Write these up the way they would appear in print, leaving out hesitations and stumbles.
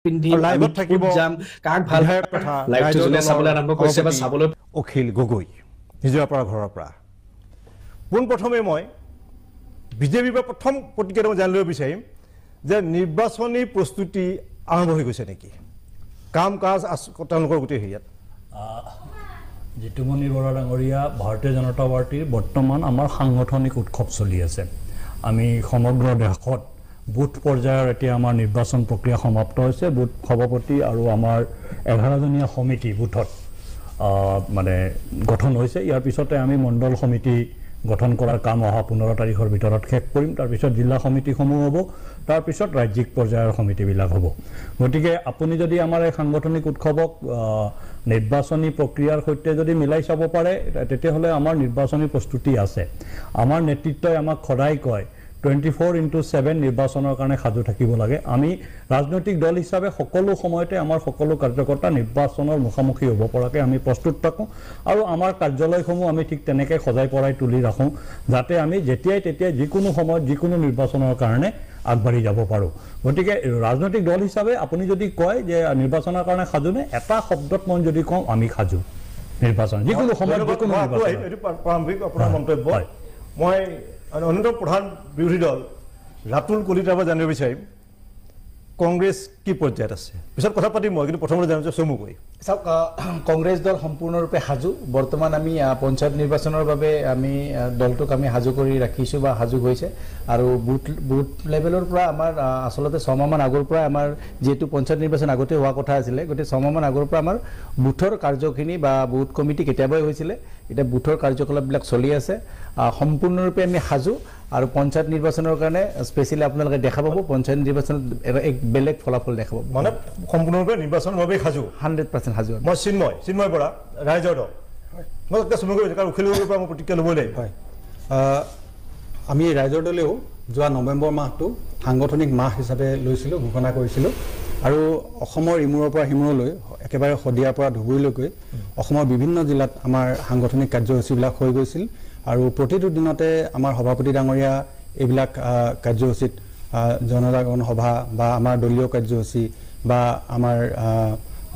পিন্ধি লাইভত থাকিব যাম কাক ভাল কথা লাইভটো যোনে চাবলৈ আৰম্ভ কৰিছে বা চাবলৈ অখিল গগৈ নিজৰ পৰা ঘৰৰ পৰা পোনপ্ৰথমে মই বিজেপিৰ পৰা প্ৰথম প্ৰতিক্ৰিয়া মই জানি ল'ব বিচাৰিম যে নিৰ্বাচনী প্ৰস্তুতি আৰম্ভ হৈ গৈছে নেকি কাম কাজ তেওঁলোকৰ গোটেই হেৰিয়াত জিতুমণি বৰা ডাঙৰীয়া ভাৰতীয় জনতা পাৰ্টিৰ বৰ্তমান আমাৰ সাংগঠনিক উৎসৱ চলি আছে আমি সমগ্ৰ দেশত বুথ পৰ্যায়ৰ এতিয়া আমাৰ নিৰ্বাচন প্ৰক্ৰিয়া সমাপ্ত হৈছে বুথ সভাপতি আৰু আমাৰ 11জনীয়া সমিতি বুথত মানে গঠন হৈছে ইয়াৰ পিছতে আমি মণ্ডল সমিতি গঠন কৰাৰ কাম অহা 15 তাৰিখৰ ভিতৰত শেষ কৰিম তাৰ পিছত জিলা সমিতিসমূহ হ'ব তাৰ পিছত ৰাজ্যিক পৰ্যায়ৰ সমিতিবিলাক হ'ব গতিকে আপুনি যদি আমাৰ এই সাংগঠনিক উৎসৱক নিৰ্বাচনী প্ৰক্ৰিয়াৰ সৈতে যদি মিলাই চাব পাৰে তেতিয়াহ'লে আমাৰ নিৰ্বাচনী প্ৰস্তুতি আছে আমাৰ নেতৃত্বই আমাক সদায় কয় 24/7 নিৰ্বাচনৰ কাৰণে সাজু থাকিব লাগে আমি ৰাজনৈতিক দল হিচাপে সকলো সময়তে আমাৰ সকলো কাৰ্যকৰ্তা নিৰ্বাচনৰ মুখামুখি হ'ব পৰাকৈ আমি প্ৰস্তুত থাকোঁ আৰু আমাৰ কাৰ্যালয়সমূহ আমি ঠিক তেনেকৈ সজাই পৰাই তুলি ৰাখোঁ যাতে আমি যেতিয়াই তেতিয়াই যিকোনো সময়ত যিকোনো নিৰ্বাচনৰ কাৰণে আগবাঢ়ি যাব পাৰোঁ গতিকে ৰাজনৈতিক দল হিচাপে আপুনি যদি কয় যে নিৰ্বাচনৰ কাৰণে সাজুনে এটা শব্দত মই যদি কওঁ আমি সাজু নিৰ্বাচন যিকোনো সময়ত যিকোনো প্ৰাৰম্ভিক আপোনাৰ মন্তব্য মই অন্যতম প্ৰধান বিৰোধী দল ৰাতুল কলিতাৰ পৰা জানিব বিচাৰিম কংগ্ৰেছ কি পৰ্যায়ত আছে পিছত কথা পাতিম মই কিন্তু প্ৰথমতে জানিছোঁ চমুকৈ চাওক কংগ্ৰেছ দল সম্পূৰ্ণৰূপে সাজু বৰ্তমান আমি পঞ্চায়ত নিৰ্বাচনৰ বাবে আমি দলটোক আমি সাজু কৰি ৰাখিছোঁ বা সাজু হৈছে আৰু বুথ লেভেলৰ পৰা আমাৰ আচলতে 6 মাহমান আগৰ পৰা আমাৰ যেহেতু পঞ্চায়ত নিৰ্বাচন আগতে হোৱা কথা আছিলে গতিকে 6 মাহমান আগৰ পৰা আমাৰ বুথৰ কাৰ্যখিনি বা বুথ কমিটি কেতিয়াবাই হৈছিলে এতিয়া বুথৰ কাৰ্যকলাপবিলাক চলি আছে সম্পূৰ্ণৰূপে আমি সাজু আৰু পঞ্চায়ত নিৰ্বাচনৰ কাৰণে স্পেচিয়েলি আপোনালোকে দেখা পাব পঞ্চায়ত নিৰ্বাচনত এক বেলেগ ফলাফল দেখা পাব মানে সম্পূৰ্ণৰূপে নিৰ্বাচনৰ বাবে সাজু 100% সাজু মই চিন্ময় পৰা ৰাইজৰ দল মই এটা চমুকৈ কাৰণ উখিল গগৈৰ পৰা মই প্ৰতিক্ৰিয়া ল'বই লাগিব হয় আমি ৰাইজৰ দলেও যোৱা নৱেম্বৰ মাহটো সাংগঠনিক মাহ হিচাপে লৈছিলোঁ ঘোষণা কৰিছিলোঁ আৰু অসমৰ ইমূৰৰ পৰা সিমূৰলৈ একেবাৰে শদিয়াৰ পৰা ধুবুৰীলৈকে অসমৰ বিভিন্ন জিলাত আমাৰ সাংগঠনিক কাৰ্যসূচীবিলাক হৈ গৈছিল আৰু প্ৰতিটো দিনতে আমাৰ সভাপতি ডাঙৰীয়া এইবিলাক কাৰ্যসূচীত জনজাগৰণ সভা বা আমাৰ দলীয় কাৰ্যসূচী বা আমাৰ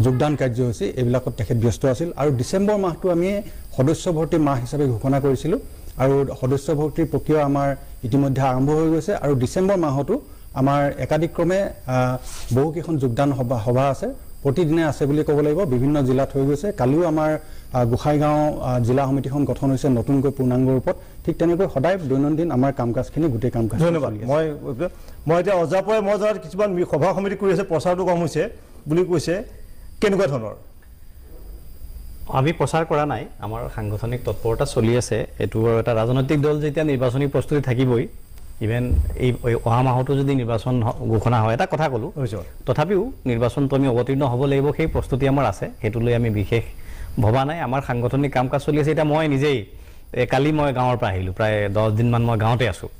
যোগদান কাৰ্যসূচী এইবিলাকত তেখেত ব্যস্ত আছিল আৰু ডিচেম্বৰ মাহটো আমি সদস্য ভৰ্তি মাহ হিচাপে ঘোষণা কৰিছিলোঁ আৰু সদস্য ভৰ্তিৰ প্ৰক্ৰিয়া আমাৰ ইতিমধ্যে আৰম্ভ হৈ গৈছে আৰু ডিচেম্বৰ মাহতো আমাৰ একাধিক্ৰমে বহুকেইখন যোগদান সভা আছে প্ৰতিদিনে আছে বুলি ক'ব লাগিব বিভিন্ন জিলাত হৈ গৈছে কালিও আমাৰ গোসাইগাঁও জিলা সমিতিখন গঠন হৈছে নতুনকৈ পূৰ্ণাংগ ৰূপত ঠিক তেনেকৈ সদায় দৈনন্দিন আমাৰ কাম কাজখিনি গোটেই কাম কাজ ধন্যবাদ মই এতিয়া অজাপৰে মই জনাত কিছুমান সভা সমিতি কৰি আছে প্ৰচাৰটো কম হৈছে বুলি কৈছে কেনেকুৱা ধৰণৰ আমি প্ৰচাৰ কৰা নাই আমাৰ সাংগঠনিক তৎপৰতা চলি আছে এইটো এটা ৰাজনৈতিক দল যেতিয়া নিৰ্বাচনী প্ৰস্তুতি থাকিবই ইভেন এই অহা মাহতো যদি নিৰ্বাচন ঘোষণা হয় এটা কথা ক'লোঁ তথাপিও নিৰ্বাচনটো আমি অৱতীৰ্ণ হ'ব লাগিব সেই প্ৰস্তুতি আমাৰ আছে সেইটো লৈ আমি বিশেষ ভবা নাই আমাৰ সাংগঠনিক কাম কাজ চলি আছে এতিয়া মই নিজেই কালি মই গাঁৱৰ পৰা আহিলোঁ প্ৰায় 10 দিনমান মই গাঁৱতে আছোঁ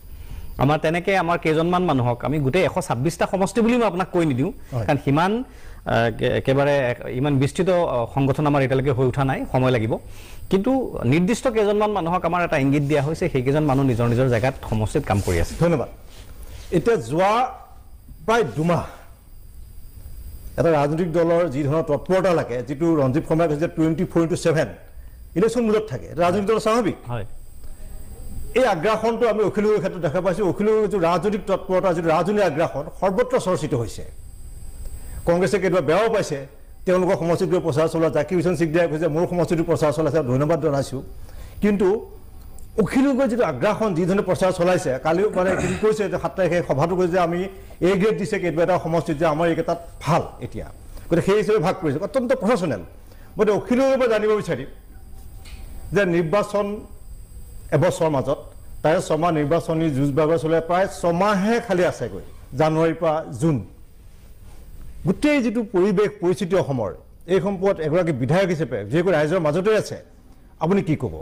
আমাৰ তেনেকৈ আমাৰ কেইজনমান মানুহক আমি গোটেই 126টা সমষ্টি বুলি মই আপোনাক কৈ নিদিওঁ কাৰণ সিমান একেবাৰে ইমান বিস্তৃত সংগঠন আমাৰ এতিয়ালৈকে হৈ উঠা নাই সময় লাগিব কিন্তু নিৰ্দিষ্ট কেইজনমান মানুহক আমাৰ এটা ইংগিত দিয়া হৈছে সেইকেইজন মানুহ নিজৰ নিজৰ জেগাত সমষ্টিত কাম কৰি আছে ধন্যবাদ এতিয়া যোৱা প্ৰায় 2 মাহ এটা ৰাজনৈতিক দলৰ যি ধৰণৰ তৎপৰতা লাগে যিটো ৰঞ্জিত শৰ্মাই কৈছে 24/7 ইলেকশ্যন মুডত থাকে ৰাজনৈতিক দলৰ স্বাভাৱিক হয় এই আগ্ৰাসনটো আমি অখিল গগৈৰ ক্ষেত্ৰত দেখা পাইছোঁ অখিল গগৈৰ যিটো ৰাজনৈতিক তৎপৰতা যিটো ৰাজনৈতিক আগ্ৰাসন সৰ্বত্ৰ চৰ্চিত হৈছে কংগ্ৰেছে কেতিয়াবা বেয়াও পাইছে তেওঁলোকৰ সমষ্টিটোৰ প্ৰচাৰ চলোৱা জাকিৰ হুছেইন ছিকদাৰে কৈছে মোৰ সমষ্টিটোৰ প্ৰচাৰ চলাইছে ধন্যবাদ জনাইছোঁ কিন্তু অখিল গগৈৰ যিটো আগ্ৰাসন যিধৰণে প্ৰচাৰ চলাইছে কালিও মানে কি কৈছে যে 7 তাৰিখে সভাটো কৈছে যে আমি এ গ্ৰেড দিছে কেতিয়াবা এটা সমষ্টিত যে আমাৰ এইকেইটাত ভাল এতিয়া গতিকে সেই হিচাপে ভাগ কৰিছে অত্যন্ত প্ৰফেশ্যনেল মই অখিল গগৈৰ পৰা জানিব বিচাৰিম যে নিৰ্বাচন এবছৰৰ মাজত তাৰে 6 মাহ নিৰ্বাচনী যুঁজ বাগৰ চলে প্ৰায় 6 মাহে খালি আছেগৈ জানুৱাৰীৰ পৰা জুন গোটেই যিটো পৰিৱেশ পৰিস্থিতি অসমৰ এই সম্পদ এগৰাকী বিধায়ক হিচাপে যিহেতু ৰাইজৰ মাজতে আছে আপুনি কি ক'ব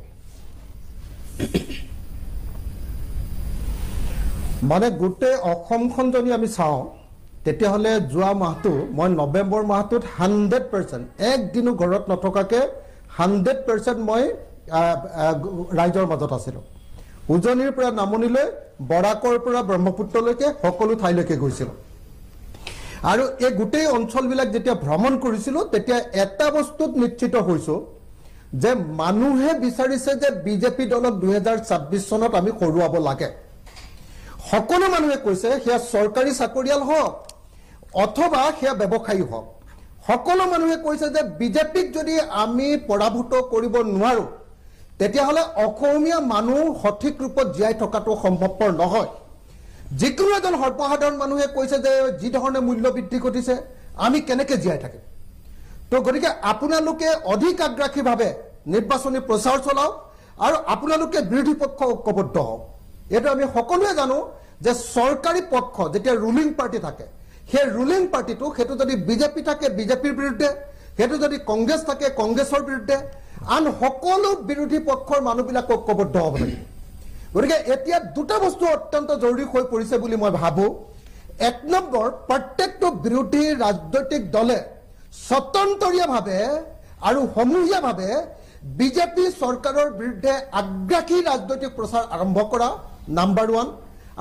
মানে গোটেই অসমখন যদি আমি চাওঁ তেতিয়াহ'লে যোৱা মাহটো মই নৱেম্বৰ মাহটোত 100% একদিনো ঘৰত নথকাকৈ 100% মই ৰাইজৰ মাজত আছিলোঁ উজনিৰ পৰা নামনিলৈ বৰাকৰ পৰা ব্ৰহ্মপুত্ৰলৈকে সকলো ঠাইলৈকে গৈছিলোঁ আৰু এই গোটেই অঞ্চলবিলাক যেতিয়া ভ্ৰমণ কৰিছিলোঁ তেতিয়া এটা বস্তুত নিশ্চিত হৈছোঁ যে মানুহে বিচাৰিছে যে বিজেপি দলক 2026 চনত আমি হৰুৱাব লাগে সকলো মানুহে কৈছে সেয়া চৰকাৰী চাকৰিয়াল হওক অথবা সেয়া ব্যৱসায়ী হওক সকলো মানুহে কৈছে যে বিজেপিক যদি আমি পৰাভূত কৰিব নোৱাৰোঁ তেতিয়াহ'লে অসমীয়া মানুহ সঠিক ৰূপত জীয়াই থকাটো সম্ভৱপৰ নহয় যিকোনো এজন সৰ্বসাধাৰণ মানুহে কৈছে যে যি ধৰণে মূল্য বৃদ্ধি ঘটিছে আমি কেনেকৈ জীয়াই থাকিম তো গতিকে আপোনালোকে অধিক আগ্ৰাসীভাৱে নিৰ্বাচনী প্ৰচাৰ চলাওক আৰু আপোনালোকে বিৰোধী পক্ষ ঐক্যবদ্ধ হওক এইটো আমি সকলোৱে জানো যে চৰকাৰী পক্ষ যেতিয়া ৰুলিং পাৰ্টি থাকে সেই ৰুলিং পাৰ্টিটো সেইটো যদি বিজেপি থাকে বিজেপিৰ বিৰুদ্ধে সেইটো যদি কংগ্ৰেছ থাকে কংগ্ৰেছৰ বিৰুদ্ধে আন সকলো বিৰোধী পক্ষৰ মানুহবিলাক ঐক্যবদ্ধ হ'ব লাগিব গতিকে এতিয়া দুটা বস্তু অত্যন্ত জৰুৰী হৈ পৰিছে বুলি মই ভাবোঁ এক নম্বৰ প্ৰত্যেকটো বিৰোধী ৰাজনৈতিক দলে স্বতন্ত্ৰীয়ভাৱে আৰু সমূহীয়াভাৱে বিজেপি চৰকাৰৰ বিৰুদ্ধে আগ্ৰাসী ৰাজনৈতিক প্ৰচাৰ আৰম্ভ কৰা নাম্বাৰ 1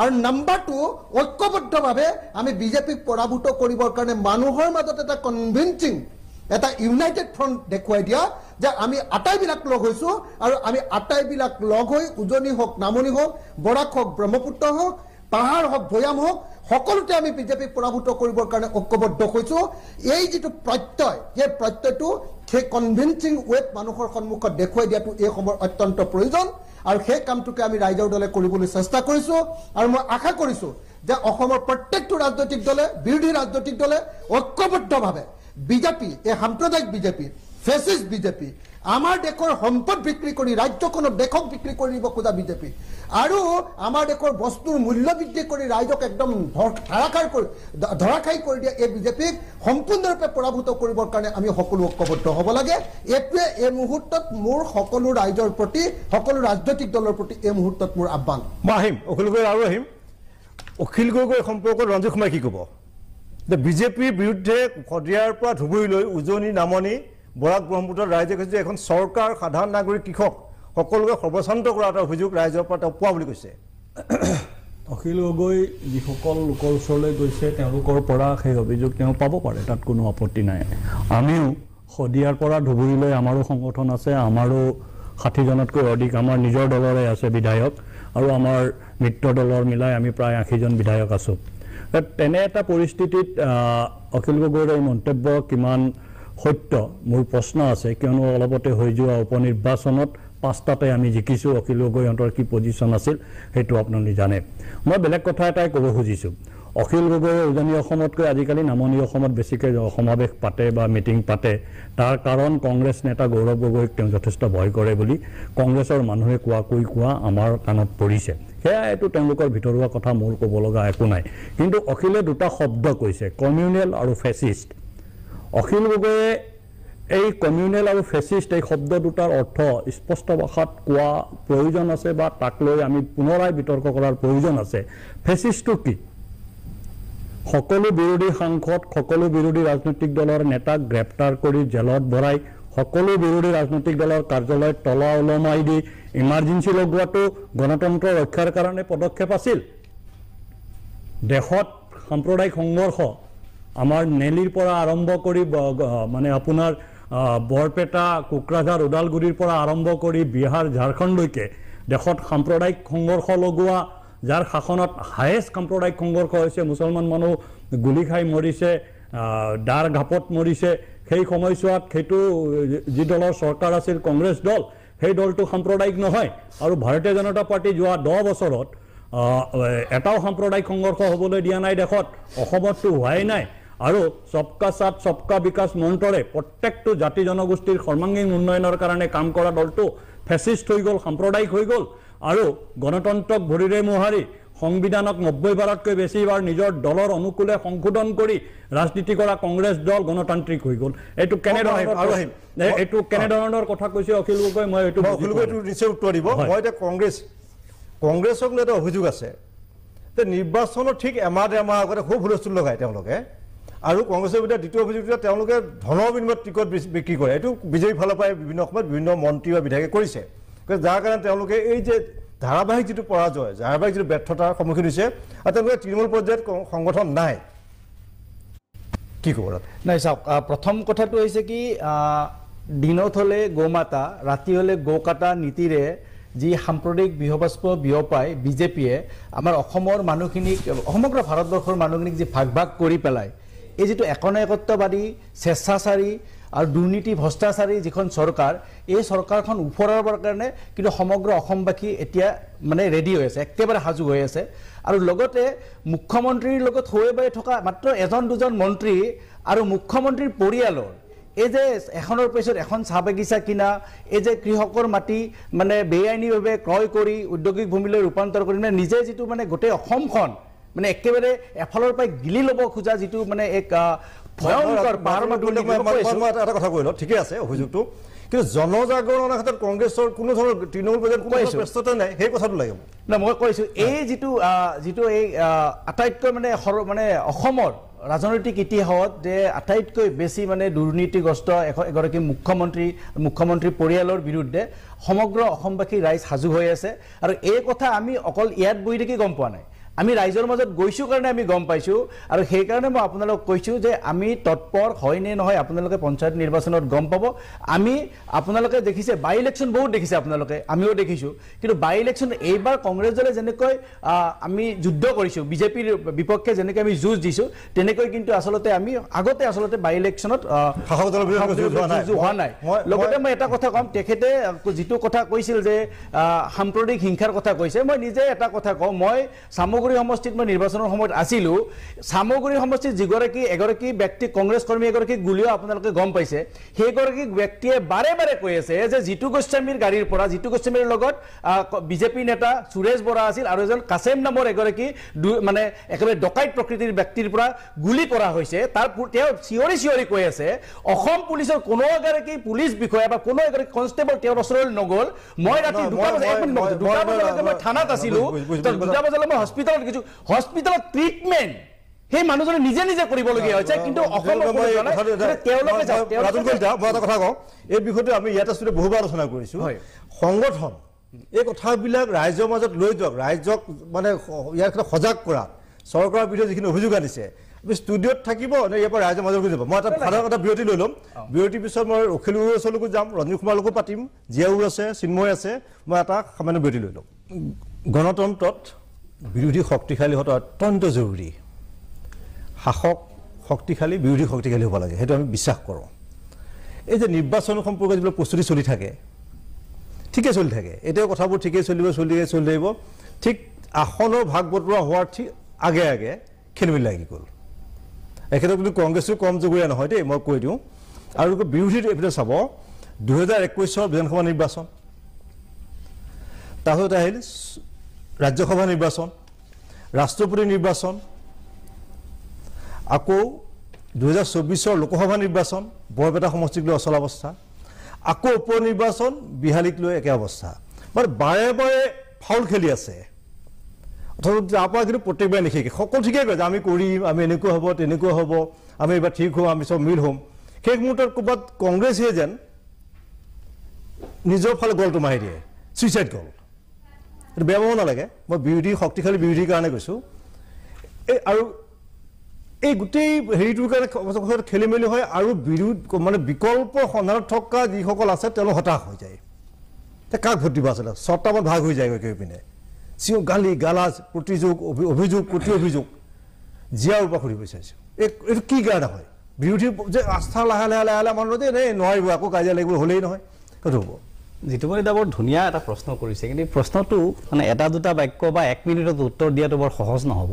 আৰু নাম্বাৰ 2 ঐক্যবদ্ধভাৱে আমি বিজেপিক পৰাভূত কৰিবৰ কাৰণে মানুহৰ মাজত এটা কনভিন্সিং এটা ইউনাইটেড ফ্ৰণ্ট দেখুৱাই দিয়া যে আমি আটাইবিলাক লগ হৈছোঁ আৰু আমি আটাইবিলাক লগ হৈ উজনি হওক নামনি হওক বৰাক হওক ব্ৰহ্মপুত্ৰ হওক পাহাৰ হওক ভৈয়াম হওক সকলোতে আমি বিজেপিক পৰাভূত কৰিবৰ কাৰণে ঐক্যবদ্ধ হৈছোঁ এই যিটো প্ৰত্যয় সেই প্ৰত্যয়টো সেই কনভিন্সিং ৱেত মানুহৰ সন্মুখত দেখুৱাই দিয়াটো এই সময়ৰ অত্যন্ত প্ৰয়োজন আৰু সেই কামটোকে আমি ৰাইজৰ দলে কৰিবলৈ চেষ্টা কৰিছোঁ আৰু মই আশা কৰিছোঁ যে অসমৰ প্ৰত্যেকটো ৰাজনৈতিক দলে বিৰোধী ৰাজনৈতিক দলে ঐক্যবদ্ধভাৱে বিজেপি এই সাম্প্ৰদায়িক বিজেপি ফেচিষ্ট বিজেপি আমাৰ দেশৰ সম্পদ বিক্ৰী কৰি ৰাজ্যখনৰ দেশক বিক্ৰী কৰিব খোজা বিজেপি আৰু আমাৰ দেশৰ বস্তুৰ মূল্য বৃদ্ধি কৰি ৰাইজক একদম ধৰাশায়ী কৰি দিয়া এই বিজেপিক সম্পূৰ্ণৰূপে পৰাভূত কৰিবৰ কাৰণে আমি সকলো ঐক্যবদ্ধ হ'ব লাগে এইটোৱে এই মুহূৰ্তত মোৰ সকলো ৰাইজৰ প্ৰতি সকলো ৰাজনৈতিক দলৰ প্ৰতি এই মুহূৰ্তত মোৰ আহ্বান মই আহিম অখিল গগৈ আৰু আহিম অখিল গগৈ সম্পৰ্কত ৰঞ্জিত কুমাৰে কি ক'ব যে বিজেপিৰ বিৰুদ্ধে শদিয়াৰ পৰা ধুবুৰীলৈ উজনি নামনি বৰাক ব্ৰহ্মপুত্ৰৰ ৰাইজে কৈছে যে এখন চৰকাৰ সাধাৰণ নাগৰিক কৃষক সকলোকে সৰ্বশান্ত কৰা এটা অভিযোগ ৰাইজৰ পৰা তেওঁ পোৱা বুলি কৈছে অখিল গগৈ যিসকল লোকৰ ওচৰলৈ গৈছে তেওঁলোকৰ পৰা সেই অভিযোগ তেওঁ পাব পাৰে তাত কোনো আপত্তি নাই আমিও শদিয়াৰ পৰা ধুবুৰীলৈ আমাৰো সংগঠন আছে আমাৰো 60জনতকৈ অধিক আমাৰ নিজৰ দলৰে আছে বিধায়ক আৰু আমাৰ মিত্ৰ দলৰ মিলাই আমি প্ৰায় 80জন বিধায়ক আছোঁ তেনে এটা পৰিস্থিতিত অখিল গগৈৰ এই মন্তব্য কিমান সত্য মোৰ প্ৰশ্ন আছে কিয়নো অলপতে হৈ যোৱা উপনিৰ্বাচনত 5টাতে আমি জিকিছোঁ অখিল গগৈহঁতৰ কি পজিশ্যন আছিল সেইটো আপোনালোকে জানে মই বেলেগ কথা এটাই ক'ব খুজিছোঁ অখিল গগৈয়ে উজনি অসমতকৈ আজিকালি নামনি অসমত বেছিকৈ সমাৱেশ পাতে বা মিটিং পাতে তাৰ কাৰণ কংগ্ৰেছ নেতা গৌৰৱ গগৈক তেওঁ যথেষ্ট ভয় কৰে বুলি কংগ্ৰেছৰ মানুহে কোৱা আমাৰ কাণত পৰিছে সেয়া এইটো তেওঁলোকৰ ভিতৰুৱা কথা মোৰ ক'ব লগা একো নাই কিন্তু অখিলে দুটা শব্দ কৈছে কমিউনেল আৰু ফেচিষ্ট অখিল গগৈয়ে এই কমিউনেল আৰু ফেচিষ্ট এই শব্দ দুটাৰ অৰ্থ স্পষ্ট ভাষাত কোৱা প্ৰয়োজন আছে বা তাক লৈ আমি পুনৰাই বিতৰ্ক কৰাৰ প্ৰয়োজন আছে ফেচিষ্টটো কি সকলো বিৰোধী সাংসদ সকলো বিৰোধী ৰাজনৈতিক দলৰ নেতাক গ্ৰেপ্তাৰ কৰি জেলত ভৰাই সকলো বিৰোধী ৰাজনৈতিক দলৰ কাৰ্যালয়ত তলা ওলমাই দি ইমাৰ্জেঞ্চি লগোৱাটো গণতন্ত্ৰ ৰক্ষাৰ কাৰণে পদক্ষেপ আছিল দেশত সাম্প্ৰদায়িক সংঘৰ্ষ আমাৰ নেলিৰ পৰা আৰম্ভ কৰি মানে আপোনাৰ বৰপেটা কোকৰাঝাৰ ওদালগুৰিৰ পৰা আৰম্ভ কৰি বিহাৰ ঝাৰখণ্ডলৈকে দেশত সাম্প্ৰদায়িক সংঘৰ্ষ লগোৱা যাৰ শাসনত হায়েষ্ট সাম্প্ৰদায়িক সংঘৰ্ষ হৈছে মুছলমান মানুহ গুলি খাই মৰিছে দাৰ ঘাপত মৰিছে সেই সময়ছোৱাত সেইটো যি দলৰ চৰকাৰ আছিল কংগ্ৰেছ দল সেই দলটো সাম্প্ৰদায়িক নহয় আৰু ভাৰতীয় জনতা পাৰ্টি যোৱা 10 বছৰত এটাও সাম্প্ৰদায়িক সংঘৰ্ষ হ'বলৈ দিয়া নাই দেশত অসমততো হোৱাই নাই আৰু সবকা সাথ সবকা বিকাশ মন্ত্ৰৰে প্ৰত্যেকটো জাতি জনগোষ্ঠীৰ সৰ্বাংগীন উন্নয়নৰ কাৰণে কাম কৰা দলটো ফেচিষ্ট হৈ গ'ল সাম্প্ৰদায়িক হৈ গ'ল আৰু গণতন্ত্ৰক ভৰিৰে মোহাৰি সংবিধানক 90 বাৰতকৈ বেছিবাৰ নিজৰ দলৰ অনুকূলে সংশোধন কৰি ৰাজনীতি কৰা কংগ্ৰেছ দল গণতান্ত্ৰিক হৈ গ'ল এইটো কেনেধৰণৰ কথা কৈছে অখিল গগৈ মই এইটো অখিল গগৈ নিশ্চয় উত্তৰ দিব মই এতিয়া কংগ্ৰেছক লৈ এটা অভিযোগ আছে যে নিৰ্বাচনৰ ঠিক এমাহ আগতে খুব হুলস্থুল লগায় তেওঁলোকে আৰু কংগ্ৰেছৰ ভিতৰত দ্বিতীয় অভিযোগটো তেওঁলোকে ধনৰ বিনিময়ত টিকট বিক্ৰী কৰে এইটো বিজেপিৰ ফালৰ পৰা বিভিন্ন সময়ত বিভিন্ন মন্ত্ৰী বা বিধায়কে কৰিছে যাৰ কাৰণে তেওঁলোকে এই যে ধাৰাবাহিক যিটো পৰাজয় ধাৰাবাহিক যিটো ব্যৰ্থতাৰ সন্মুখীন হৈছে আৰু তেওঁলোকে তৃণমূল পৰ্যায়ত সংগঠন নাই কি ক'ব? নাই চাওক, প্ৰথম কথাটো হৈছে কি, দিনত হ'লে গৌমাতা, ৰাতি হ'লে গৌকাটা নীতিৰে যি সাম্প্ৰদায়িক বিহবাস্প বিয়পায় বিজেপিয়ে আমাৰ অসমৰ মানুহখিনিক, সমগ্ৰ ভাৰতবৰ্ষৰ মানুহখিনিক যি ভাগ ভাগ কৰি পেলায়, এই যিটো একনায়কত্ববাদী, স্বেচ্ছাচাৰী আৰু দুৰ্নীতি ভ্ৰষ্টাচাৰী যিখন চৰকাৰ, এই চৰকাৰখন ওফৰাবৰ কাৰণে কিন্তু সমগ্ৰ অসমবাসী এতিয়া মানে ৰেডি হৈ আছে, একেবাৰে সাজু হৈ আছে। আৰু লগতে মুখ্যমন্ত্ৰীৰ লগত হৈ বাই থকা মাত্ৰ এজন দুজন মন্ত্ৰী আৰু মুখ্যমন্ত্ৰীৰ পৰিয়ালৰ এই যে এখনৰ পিছত এখন চাহ বাগিচা কিনা, এই যে কৃষকৰ মাটি মানে বেআইনীভাৱে ক্ৰয় কৰি ঔদ্যোগিক ভূমিলৈ ৰূপান্তৰ কৰি মানে নিজে যিটো মানে গোটেই অসমখন মানে একেবাৰে এফালৰ পৰাই গিলি ল'ব খোজা যিটো মানে এক ভয়ংকৰ এটা কথা কৈ লওঁ, ঠিকে আছে অভিযোগটো, কিন্তু জনজাগৰণৰ ক্ষেত্ৰত কংগ্ৰেছৰ কোনো ধৰণৰ তৃণমূল পৰ্যায়ত কোনো ব্যস্ততা নাই, সেই কথাটো লাগিব না। মই কৈছোঁ এই যিটো এই আটাইতকৈ মানে অসমৰ ৰাজনৈতিক ইতিহাসত যে আটাইতকৈ বেছি মানে দুৰ্নীতিগ্ৰস্ত এগৰাকী মুখ্যমন্ত্ৰী পৰিয়ালৰ বিৰুদ্ধে সমগ্ৰ অসমবাসী ৰাইজ সাজু হৈ আছে। আৰু এই কথা আমি অকল ইয়াত বহি থাকি গম পোৱা নাই, আমি ৰাইজৰ মাজত গৈছোঁ কাৰণে আমি গম পাইছোঁ। আৰু সেইকাৰণে মই আপোনালোকক কৈছোঁ যে আমি তৎপৰ হয় নে নহয় আপোনালোকে পঞ্চায়ত নিৰ্বাচনত গম পাব। আপোনালোকে দেখিছে বাই ইলেকশ্যন বহুত দেখিছে আপোনালোকে, আমিও দেখিছোঁ, কিন্তু বাই ইলেকশ্যন এইবাৰ কংগ্ৰেছ দলে যেনেকৈ আমি যুদ্ধ কৰিছোঁ, বিজেপিৰ বিপক্ষে যেনেকৈ আমি যুঁজ দিছোঁ, তেনেকৈ কিন্তু আচলতে আমি আগতে আচলতে বাই ইলেকশ্যনত হোৱা নাই। লগতে মই এটা কথা ক'ম, তেখেতে যিটো কথা কৈছিল যে সাম্প্ৰদায়িক হিংসাৰ কথা কৈছে, মই নিজে এটা কথা কওঁ, মই চামগুৰি সমষ্টিত মই নিৰ্বাচনৰ সময়ত আছিলোঁ। চামগুৰি সমষ্টিত এগৰাকী ব্যক্তি কংগ্ৰেছ কৰ্মী এগৰাকীক গুলিও আপোনালোকে গম পাইছে, সেইগৰাকী ব্যক্তিয়ে বাৰে বাৰে কৈ আছে যে জিতু গোস্বামীৰ গাড়ীৰ পৰা, জিতু গোস্বামীৰ লগত বিজেপি নেতা সুৰেশ বৰা আছিল আৰু এজন কাছেম নামৰ এগৰাকী মানে একেবাৰে ডকাইত প্ৰকৃতিৰ ব্যক্তিৰ পৰা গুলি কৰা হৈছে। তেওঁ চিঞৰি কৈ আছে অসম পুলিচৰ কোনো এগৰাকী পুলিচ বিষয়া বা কোনো এগৰাকী কনষ্টেবল তেওঁৰ ওচৰলৈ নগ'ল। মই ৰাতি 2টা বজালৈকে মই থানাত আছিলোঁ, 2টা বজালৈ মই হস্পিটেলত গৈছোঁ, হস্পিটেলত ট্ৰিটমেণ্ট সেই মানুহজনে নিজে নিজে কৰিবলগীয়া হৈছে। কিন্তু এটা কথা কওঁ, এই বিষয়টো আমি ইয়াত আচলতে বহুবাৰ আলোচনা কৰিছোঁ। সংগঠন এই কথাবিলাক ৰাইজৰ মাজত লৈ যাওক, ৰাইজক মানে ইয়াৰ ক্ষেত্ৰত সজাগ কৰা, চৰকাৰৰ বিৰুদ্ধে যিখিনি অভিযোগ আনিছে আমি ষ্টুডিঅ'ত থাকিব নে ইয়াৰ পৰা ৰাইজৰ মাজত গৈ যাব। মই এটা বিৰতি লৈ ল'ম, বিৰতিৰ পিছত মই অখিল গগৈৰ ওচৰলৈকো যাম, ৰঞ্জিত কুমাৰৰ লগতো পাতিম, জিয়াউৰ আছে, চিন্ময় আছে, মই এটা সামান্য বিৰতি লৈ ল'ম। গণতন্ত্ৰত বিৰোধী শক্তিশালী হোৱাটো অত্যন্ত জৰুৰী। শাসক শক্তিশালী, বিৰোধী শক্তিশালী হ'ব লাগে, সেইটো আমি বিশ্বাস কৰোঁ। এই যে নিৰ্বাচন সম্পৰ্কে যিবিলাক প্ৰস্তুতি চলি থাকে, ঠিকে চলি থাকে, এতিয়াও কথাবোৰ ঠিকেই চলি থাকিব। ঠিক আসনৰ ভাগ বতৰা হোৱাৰ ঠিক আগে আগে খেলিমেলি লাগি গ'ল। এখেতক কিন্তু কংগ্ৰেছো কম জগৰীয়া নহয় দেই, মই কৈ দিওঁ। আৰু বিৰোধীৰ এইপিনে চাব, 2021 বিধানসভা নিৰ্বাচন, তাৰপিছত আহিল ৰাজ্যসভা নিৰ্বাচন, ৰাষ্ট্ৰপতি নিৰ্বাচন, আকৌ 2024 লোকসভা নিৰ্বাচন, বৰপেটা সমষ্টিক লৈ অচল অৱস্থা, আকৌ উপ নিৰ্বাচন, বিহালীক লৈ একে অৱস্থা। মানে বাৰে বাৰে ফাউল খেলি আছে। অথচ তাৰ পৰা কিন্তু প্ৰত্যেকবাৰে নিশিকে, সকলো ঠিকেই কয় যে আমি কৰিম, আমি এনেকুৱা হ'ব তেনেকুৱা হ'ব, আমি এইবাৰ ঠিক হ'ম, আমি চব মিল হ'ম। শেষ মুহূৰ্তত ক'ৰবাত কংগ্ৰেছে যেন নিজৰ ফালে গলটো মাৰি দিয়ে, ছুইচাইড গল। এইটো বেয়া পাব নালাগে, মই শক্তিশালী বিৰোধীৰ কাৰণে কৈছোঁ। আৰু এই গোটেই হেৰিটোৰ কাৰণে খেলি মেলি হয়, আৰু মানে বিকল্প সন্ধানত থকা যিসকল আছে তেওঁলোক হতাশ হৈ যায়। কাক ভোট দিব আচলতে 6টামান ভাগ হৈ যায় গৈ পিনে, গালি গালাজ, প্ৰতিযোগ অভিযোগ প্ৰতি অভিযোগ। জিয়াৰ পৰা সুধিব বিচাৰিছোঁ এইটো কি কাৰণে হয়? বিৰোধী যে আস্থা লাহে লাহে লাহে লাহে মানুহ যে নোৱাৰিব, আকৌ কাজিয়া লাগিব, হ'লেই নহয়, সেইটো হ'ব। জিতুমণি দা বৰ ধুনীয়া এটা প্ৰশ্ন কৰিছে, কিন্তু এই প্ৰশ্নটো মানে এটা দুটা বাক্য বা 1 মিনিটত উত্তৰ দিয়াটো বৰ সহজ নহ'ব।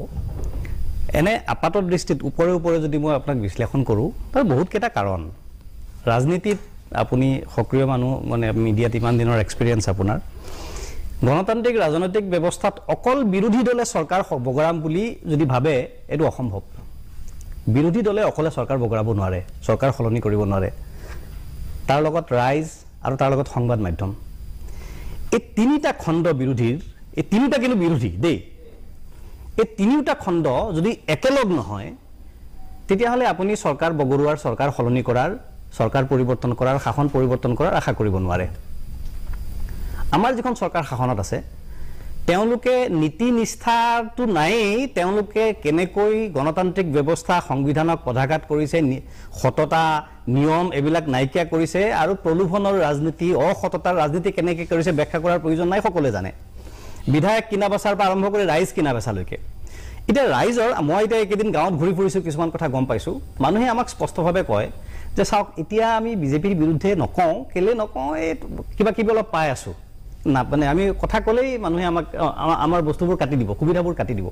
এনে আপাতৰ দৃষ্টিত ওপৰে ওপৰে যদি মই আপোনাক বিশ্লেষণ কৰোঁ, তাৰ বহুতকেইটা কাৰণ। ৰাজনীতিত আপুনি সক্ৰিয় মানুহ, মানে মিডিয়াত ইমান দিনৰ এক্সপিৰিয়েঞ্চ আপোনাৰ। গণতান্ত্ৰিক ৰাজনৈতিক ব্যৱস্থাত অকল বিৰোধী দলে চৰকাৰ বগৰাম বুলি যদি ভাবে, এইটো অসম্ভৱ। বিৰোধী দলে অকলে চৰকাৰ বগৰাব নোৱাৰে, চৰকাৰ সলনি কৰিব নোৱাৰে। তাৰ লগত ৰাইজ আৰু তাৰ লগত সংবাদ মাধ্যম, এই 3টা খণ্ড বিৰোধীৰ, এই 3টা কিন্তু বিৰোধী দেই, এই 3টা খণ্ড যদি একেলগ নহয়, তেতিয়াহ'লে আপুনি চৰকাৰ বগৰুৱাৰ, চৰকাৰ সলনি কৰাৰ, চৰকাৰ পৰিৱৰ্তন কৰাৰ, শাসন পৰিৱৰ্তন কৰাৰ আশা কৰিব নোৱাৰে। আমাৰ যিখন চৰকাৰ শাসনত আছে, তেওঁলোকে নীতি নিষ্ঠাটো নায়েই তেওঁলোকে কেনেকৈ গণতান্ত্ৰিক ব্যৱস্থা সংবিধানক পদাঘাত কৰিছে সততা নিয়ম এইবিলাক নাইকিয়া কৰিছে আৰু প্ৰলোভনৰ ৰাজনীতি অসততাৰ ৰাজনীতি কেনেকৈ কৰিছে ব্যাখ্যা কৰাৰ প্ৰয়োজন নাই সকলোৱে জানে বিধায়ক কিনা বেচাৰ পৰা আৰম্ভ কৰি ৰাইজ কিনা বেচালৈকে এতিয়া ৰাইজৰ মই এতিয়া এইকেইদিন গাঁৱত ঘূৰি ফুৰিছোঁ কিছুমান কথা গম পাইছোঁ মানুহে আমাক স্পষ্টভাৱে কয় যে চাওক এতিয়া আমি বিজেপিৰ বিৰুদ্ধে নকওঁ কেলে নকওঁ এই কিবা কিবি অলপ পাই আছোঁ না মানে আমি কথা ক'লেই মানুহে আমাক আমাৰ বস্তুবোৰ কাটি দিব সুবিধাবোৰ কাটি দিব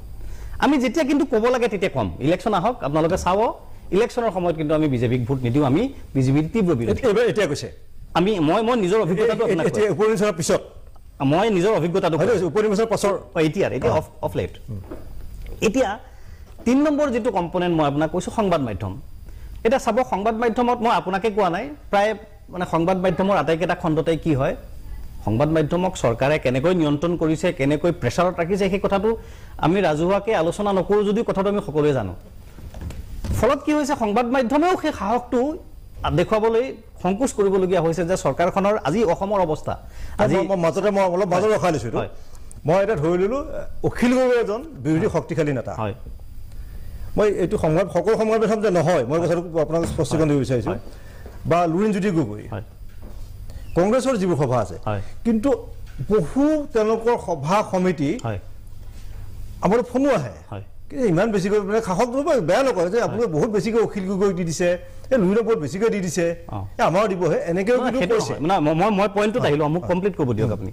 আমি যেতিয়া কিন্তু ক'ব লাগে তেতিয়া কম ইলেকশ্যন আহক আপোনালোকে চাব ইলেকশ্যনৰ সময়ত কিন্তু আমি বিজেপিক ভোট নিদিওঁ আমি বিজেপিৰ তীব্ৰ বিৰোধী এতিয়া কৈছে আমি মই নিজৰ অভিজ্ঞতাটো উপনিৰ্বাচনৰ পিছত মই নিজৰ অভিজ্ঞতাটো উপনিৰ্বাচনৰ পাছৰ এতিয়া অফ লেট এতিয়া 3 নম্বৰ যেটো কম্পোনেন্ট মই আপোনাক কৈছো সংবাদ মাধ্যম এটা চাব সংবাদ মাধ্যমত মই আপোনাকে কোৱা নাই প্ৰায় মানে সংবাদ মাধ্যমৰ আটাইকেইটা খণ্ডতে কি হয় সংবাদ মাধ্যমক চৰকাৰে কেনেকৈ নিয়ন্ত্ৰণ কৰিছে কেনেকৈ প্ৰেছাৰত ৰাখিছে সেই কথাটো আমি ৰাজহুৱাকে আলোচনা নকৰো যদি কথাটো আমি সকলোৱে জানো ফলত কি হৈছে সংবাদ মাধ্যমেও সেই সাহসটো দেখুৱাবলৈ সংকোচ কৰিবলগীয়া হৈছে যে চৰকাৰখনৰ আজি অসমৰ অৱস্থা আজি মাজতে মই অলপ মাজত ৰখাই লৈছোঁ মই এটা ধৰি ললোঁ অখিল গগৈ এজন বিৰোধী শক্তিশালী নেতা হয় মই এইটো সংবাদ সকলো সংবাদ মাধ্যম যে নহয় মই কথাটো আপোনাক স্পষ্টীকৰণ দিব বিচাৰিছোঁ বা লুৰিণজ্যোতি গগৈ কংগ্ৰেছৰ যিবোৰ সভা আছে কিন্তু বহু তেওঁলোকৰ সভা সমিতি আমাৰ ফোনো আহে কিন্তু ইমান বেছিকৈ মানে সাহস বেয়া নকৰে যে আপোনালোকে বহুত বেছিকৈ অখিল গগৈক দি দিছে এই লুৰিণক বহুত বেছিকৈ দি দিছে আমাৰো দিবহে এনেকৈও কৈছে মই পইণ্টটোত আহিলোঁ মোক কমপ্লিট কৰিব দিয়ক আপুনি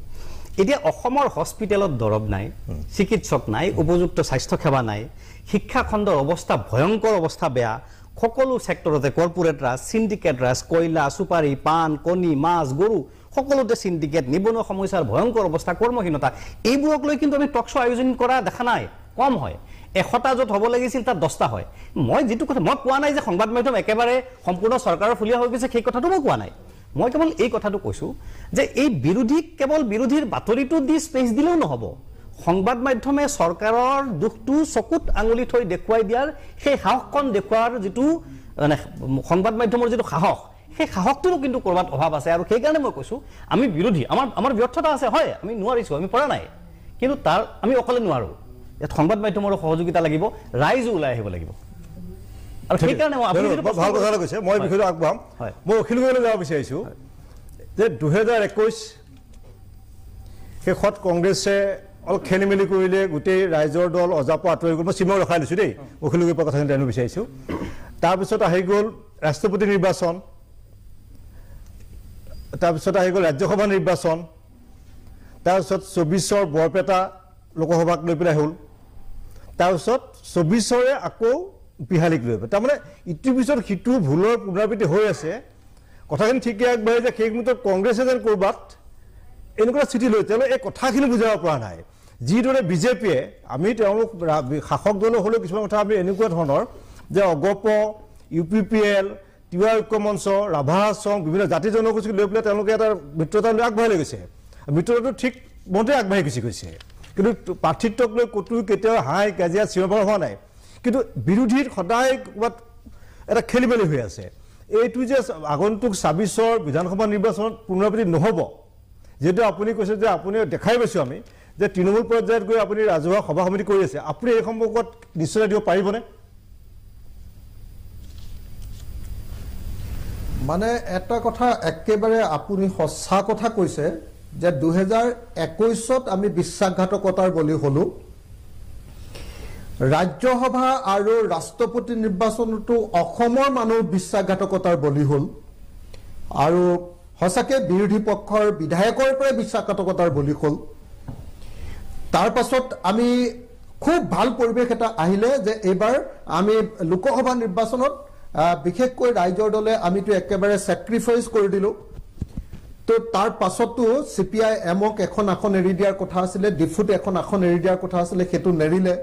এতিয়া অসমৰ হস্পিটেলত দৰৱ নাই চিকিৎসক নাই উপযুক্ত স্বাস্থ্য সেৱা নাই শিক্ষা খণ্ডৰ অৱস্থা ভয়ংকৰ অৱস্থা বেয়া সকলো সেক্টৰতে কৰ্পোৰেট ৰাজ সিন্ডিকেট ৰাজ কয়লা সুপাৰী পান কণী মাছ গৰু সকলোতে সিন্ডিকেট নিবনুৱা সমস্যাৰ ভয়ংকৰ অৱস্থা কৰ্মহীনতা এইবোৰক লৈ কিন্তু আমি টক শ্ব' আয়োজন কৰা দেখা নাই কম হয় 100টা য'ত হ'ব লাগিছিল তাত 10টা হয় মই যেটো কথা মই কোৱা নাই যে সংবাদ মাধ্যম একেবাৰে সম্পূৰ্ণ চৰকাৰৰ ফুলিয়া হৈ গৈছে সেই কথাটো মই কোৱা নাই মই কেৱল এই কথাটো কৈছোঁ যে এই বিৰোধীক কেৱল বিৰোধীৰ বাতৰিটো দি স্পেচ দিলেও নহ'ব সংবাদ মাধ্যমে চৰকাৰৰ দুখটো চকুত আঙুলি থৈ দেখুৱাই দিয়াৰ সেই সাহসখন দেখুৱাৰ যেটো মানে সংবাদ মাধ্যমৰ যেটো সাহস সেই সাহসটোও কিন্তু কৰবাত অভাৱ আছে আৰু সেইকাৰণে মই কৈছোঁ আমি বিৰোধী আমাৰ ব্যৰ্থতা আছে হয় আমি নোৱাৰিছোঁ আমি পৰা নাই কিন্তু তাৰ আমি অকলে নোৱাৰোঁ ইয়াত সংবাদ মাধ্যমৰ সহযোগিতা লাগিব ৰাইজো ওলাই আহিব লাগিব আৰু সেইকাৰণে মই আপুনি ভাল কথা কৈছে মই বিষয়টো আগবঢ়াম মই অখিল গগৈলৈ যাব বিচাৰিছোঁ যে 2021 শেষত কংগ্ৰেছে অলপ খেলি মেলি কৰিলে গোটেই ৰাইজৰ দল অজাপ আঁতৰি গ'ল মই চিমৰ ৰখাই লৈছোঁ দেই অখিল গগৈৰ পৰা কথাখিনি জানিব বিচাৰিছোঁ তাৰপিছত আহি গ'ল ৰাষ্ট্ৰপতি নিৰ্বাচন তাৰপিছত আহি গ'ল ৰাজ্যসভা নিৰ্বাচন তাৰপিছত 24ৰ বৰপেটা লোকসভাক লৈ পেলাই হ'ল তাৰপিছত 24ৰে আকৌ বিহালীক লৈ তাৰমানে ইটোৰ পিছত সিটো ভুলৰ পুনৰাবৃত্তি হৈ আছে কথাখিনি ঠিকে আগবাঢ়ে যে সেই মুহূৰ্তত কংগ্ৰেছে যেন ক'ৰবাত এনেকুৱা স্থিতি লৈ তেওঁলোকে এই কথাখিনি বুজাব পৰা নাই যিদৰে বিজেপিয়ে আমি তেওঁলোক শাসক দল হ'লেও কিছুমান কথা আমি এনেকুৱা ধৰণৰ যে অগপ UPPL তিৱা ঐক্য মঞ্চ ৰাভা সংঘ বিভিন্ন জাতি জনগোষ্ঠীক লৈ পেলাই তেওঁলোকে এটা মিত্ৰতা লৈ আগবাঢ়ি লৈ গৈছে মিত্ৰতাটো ঠিক মতে আগবাঢ়ি গুচি গৈছে কিন্তু প্ৰাৰ্থিত্বক লৈ ক'তো কেতিয়াও হাই কাজিয়া চিঞৰ হোৱা নাই কিন্তু বিৰোধীৰ সদায় ক'ৰবাত এটা খেলি মেলি হৈ আছে এইটো যে আগন্তুক 26ৰ বিধানসভা নিৰ্বাচনত পুনৰাবৃত্তি নহ'ব যেটো আপুনি কৈছে যে আপুনি দেখাই পাইছোঁ আমি যে তৃণমূল পৰ্যায়ত গৈ আপুনি ৰাজহুৱা সভা সমিতি কৰি আছে আপুনি এই সম্পৰ্কত নিশ্চয় দিব পাৰিবনে মানে এটা কথা একেবাৰে আপুনি সঁচা কথা কৈছে যে 2021ত আমি বিশ্বাসঘাতকতাৰ বলি হলো ৰাজ্যসভা আৰু ৰাষ্ট্ৰপতি নিৰ্বাচনতো অসমৰ মানুহ বিশ্বাসঘাতকতাৰ বলি হ'ল আৰু হসাকে বিৰোধী পক্ষৰ বিধায়কৰ পৰা বিশ্বাসঘাতকতাৰ বলি হ'ল তাৰ পাছত আমি খুব ভাল পৰিৱেশ এটা আহিলে যে এবাৰ আমি লোকসভা নিৰ্বাচনত বিশেষকৈ ৰাইজৰ দলে আমিতো একেবাৰে স্যাক্ৰিফাইস কৰি দিলো তো তাৰ পাছতো CPI এমক এখন আসন এৰি দিয়াৰ কথা আছিল ডিফুট এখন আসন এৰি দিয়াৰ কথা আছিল হেতু নেৰিলে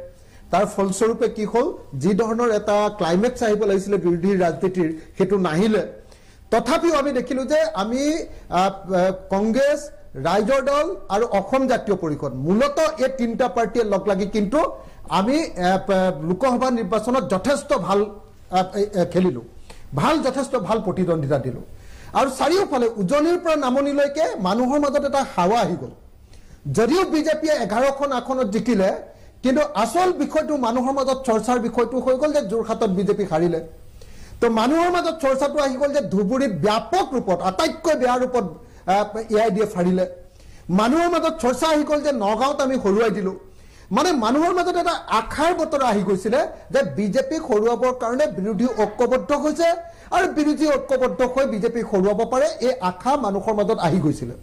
তাৰ ফলস্বৰূপে কি হ'ল যি ধৰণৰ এটা ক্লাইমেক্স আহিব লাগিছিল বিৰোধী ৰাজনীতিৰ হেতু নাহিলে তথাপিও আমি দেখিলো যে আমি কংগ্ৰেছ ৰাইজৰ দল আৰু অসম জাতীয় পৰিষদ মূলত এই তিনিটা পাৰ্টিয়ে লগ লাগি কিন্তু আমি লোকসভা নিৰ্বাচনত যথেষ্ট ভাল খেলিলো যথেষ্ট ভাল প্ৰতিদ্বন্দ্বিতা দিলো আৰু চাৰিওফালে উজনিৰ পৰা নামনিলৈকে মানুহৰ মাজত এটা হাৱা আহি গ'ল যদিও বিজেপিয়ে 11খন আসনত জিকিলে কিন্তু আসল বিষয়টো মানুহৰ মাজত চৰ্চাৰ বিষয়টো হৈ গ'ল যে যোৰহাটত বিজেপি হাৰিলে তো মানুহৰ মাজত চৰ্চাটো আহি গ'ল যে ধুবুৰীত ব্যাপক ৰূপত আটাইতকৈ বেয়া ৰূপত AIDF হাৰিলে মানুহৰ মাজত চৰ্চা আহি গ'ল যে নগাঁৱত আমি হৰুৱাই দিলোঁ মানে মানুহৰ মাজত এটা আশাৰ বতৰ আহি গৈছিলে যে বিজেপিক হৰুৱাবৰ কাৰণে বিৰোধী ঐক্যবদ্ধ হৈছে আৰু বিৰোধী ঐক্যবদ্ধ হৈ বিজেপিক হৰুৱাব পাৰে এই আশা মানুহৰ মাজত আহি গৈছিলে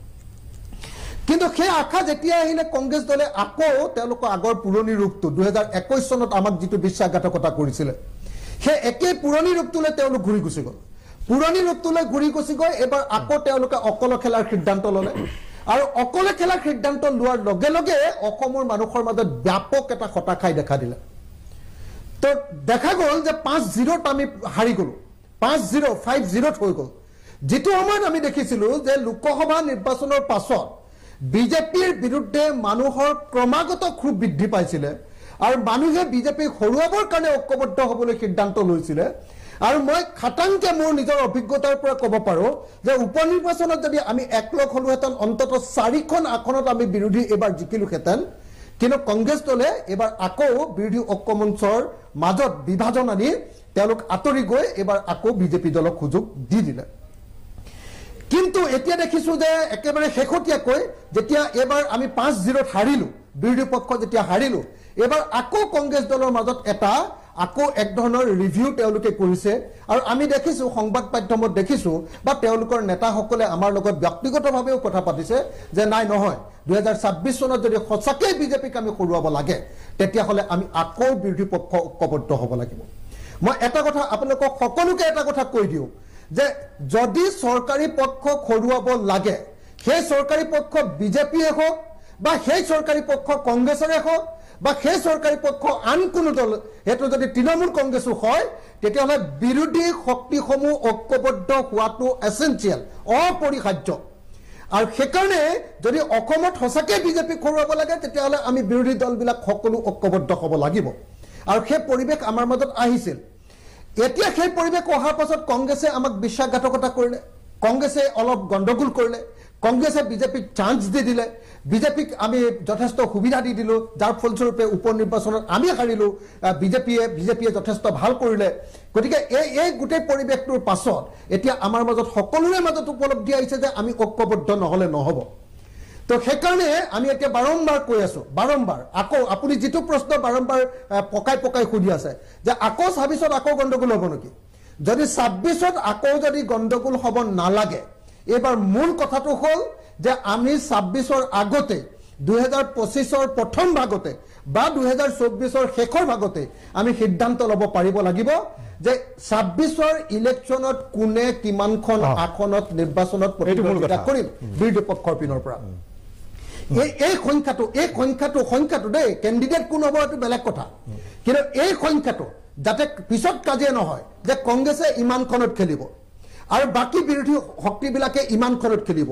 কিন্তু সেই আশা যেতিয়া আহিলে কংগ্ৰেছ দলে আকৌ তেওঁলোকৰ আগৰ পুৰণি ৰূপটো 2021 চনত আমাক যিটো বিশ্বাসঘাতকতা কৰিছিলে সেই একে পুৰণি ৰূপটোলৈ তেওঁলোক ঘূৰি গুচি গ'ল পুৰণি ৰূপটোলৈ ঘূৰি গুচি গৈ এবাৰ আকৌ তেওঁলোকে অকলে খেলাৰ সিদ্ধান্ত ল'লে আৰু অকলে খেলাৰ সিদ্ধান্ত লোৱাৰ লগে লগে অসমৰ মানুহৰ মাজত ব্যাপক এটা হতাশাই দেখা দিলে তো দেখা গ'ল যে 5-0ত আমি হাৰি গ'লো 5-0 5-0ত হৈ গ'ল যেটো সময়ত আমি দেখিছিলোঁ যে লোকসভা নিৰ্বাচনৰ পাছত বিজেপিৰ বিৰুদ্ধে মানুহৰ ক্ৰমাগত ক্ষোভ বৃদ্ধি পাইছিলে আৰু মানুহে বিজেপিক হৰুৱাবৰ কাৰণে ঐক্যবদ্ধ হ'বলৈ সিদ্ধান্ত লৈছিলে আৰু মই খাটাংকে মোৰ নিজৰ অভিজ্ঞতাৰ পৰা ক'ব পাৰোঁ যে উপনিৰ্বাচনত যদি আমি একলগ হ'লোহেঁতেন অন্তত 4খন আসনত আমি বিৰোধী এবাৰ জিকিলোহেঁতেন কিন্তু কংগ্ৰেছ দলে এবাৰ আকৌ বিৰোধী ঐক্যমঞ্চৰ মাজত বিভাজন আনি তেওঁলোক আঁতৰি গৈ এবাৰ আকৌ বিজেপি দলক সুযোগ দি দিলে কিন্তু এতিয়া দেখিছো যে একেবাৰে শেহতীয়াকৈ যেতিয়া এবাৰ আমি 5-0ত হাৰিলো বিৰোধী পক্ষ যেতিয়া হাৰিলো এবাৰ আকৌ কংগ্ৰেছ দলৰ মাজত এটা আকৌ এক ধৰণৰ ৰিভিউ তেওঁলোকে কৰিছে আৰু আমি দেখিছো সংবাদ মাধ্যমত দেখিছো বা তেওঁলোকৰ নেতাসকলে আমাৰ লগত ব্যক্তিগতভাৱেও কথা পাতিছে যে নাই নহয় 2026 চনত যদি সঁচাকৈ বিজেপিক আমি হৰুৱাব লাগে তেতিয়াহ'লে আমি আকৌ বিৰোধী পক্ষ ঐক্যবদ্ধ হ'ব লাগিব মই এটা কথা আপোনালোকক সকলোকে এটা কথা কৈ দিওঁ যে যদি চৰকাৰী পক্ষক হৰুৱাব লাগে সেই চৰকাৰী পক্ষ বিজেপিয়ে হওক বা সেই চৰকাৰী পক্ষ কংগ্ৰেছৰে হওক বা সেই চৰকাৰী পক্ষ আন কোনো দল হেতু যদি তৃণমূল কংগ্ৰেছো হয় তেতিয়াহ'লে বিৰোধী শক্তিসমূহ ঐক্যবদ্ধ হোৱাটো এসেনশিয়াল অপৰিহাৰ্য আৰু সেইকাৰণে যদি অসমত সঁচাকৈ বিজেপিক হৰুৱাব লাগে তেতিয়াহ'লে আমি বিৰোধী দলবিলাক সকলো ঐক্যবদ্ধ হ'ব লাগিব আৰু সেই পৰিৱেশ আমাৰ মাজত আহিছিল এতিয়া সেই পৰিৱেশ অহাৰ পাছত কংগ্ৰেছে আমাক বিশ্বাসঘাতকতা কৰিলে কংগ্ৰেছে অলপ গণ্ডগোল কৰিলে কংগ্ৰেছে বিজেপিক চান্স দি দিলে বিজেপিক আমি যথেষ্ট সুবিধা দি দিলোঁ যাৰ ফলস্বৰূপে উপনিৰ্বাচনত আমি হাৰিলোঁ বিজেপিয়ে যথেষ্ট ভাল কৰিলে গতিকে এই গোটেই পৰিৱেশটোৰ পাছত এতিয়া আমাৰ মাজত সকলোৰে মাজত উপলব্ধি আহিছে যে আমি ঐক্যবদ্ধ নহ'লে নহ'ব তো সেইকাৰণে আমি এতিয়া বাৰম্বাৰ কৈ আছোঁ বাৰম্বাৰ আকৌ আপুনি যিটো প্ৰশ্ন বাৰম্বাৰ পকাই সুধি আছে যে আকৌ 26ত আকৌ গণ্ডগোল হ'ব নেকি যদি 26ত আকৌ যদি গণ্ডগোল হ'ব নালাগে এবাৰ মূল কথাটো হ'ল যে আমি 26ৰ আগতে 2025ৰ প্ৰথম ভাগতে বা 2024ৰ শেষৰ ভাগতে আমি সিদ্ধান্ত ল'ব পাৰিব লাগিব যে 26ৰ ইলেকশ্যনত কোনে কিমানখন আসনত নিৰ্বাচনত প্ৰতিদ্বন্দ্বিতা কৰিম বিৰোধী পক্ষৰ পিনৰ পৰা এই সংখ্যাটো দেই কেণ্ডিডেট কোন হ'ব এইটো বেলেগ কথা কিন্তু এই সংখ্যাটো যাতে পিছত কাজিয়া নহয় যে কংগ্ৰেছে ইমানখনত খেলিব আৰু বাকি বিৰোধী শক্তিবিলাকে ইমানখনত খেলিব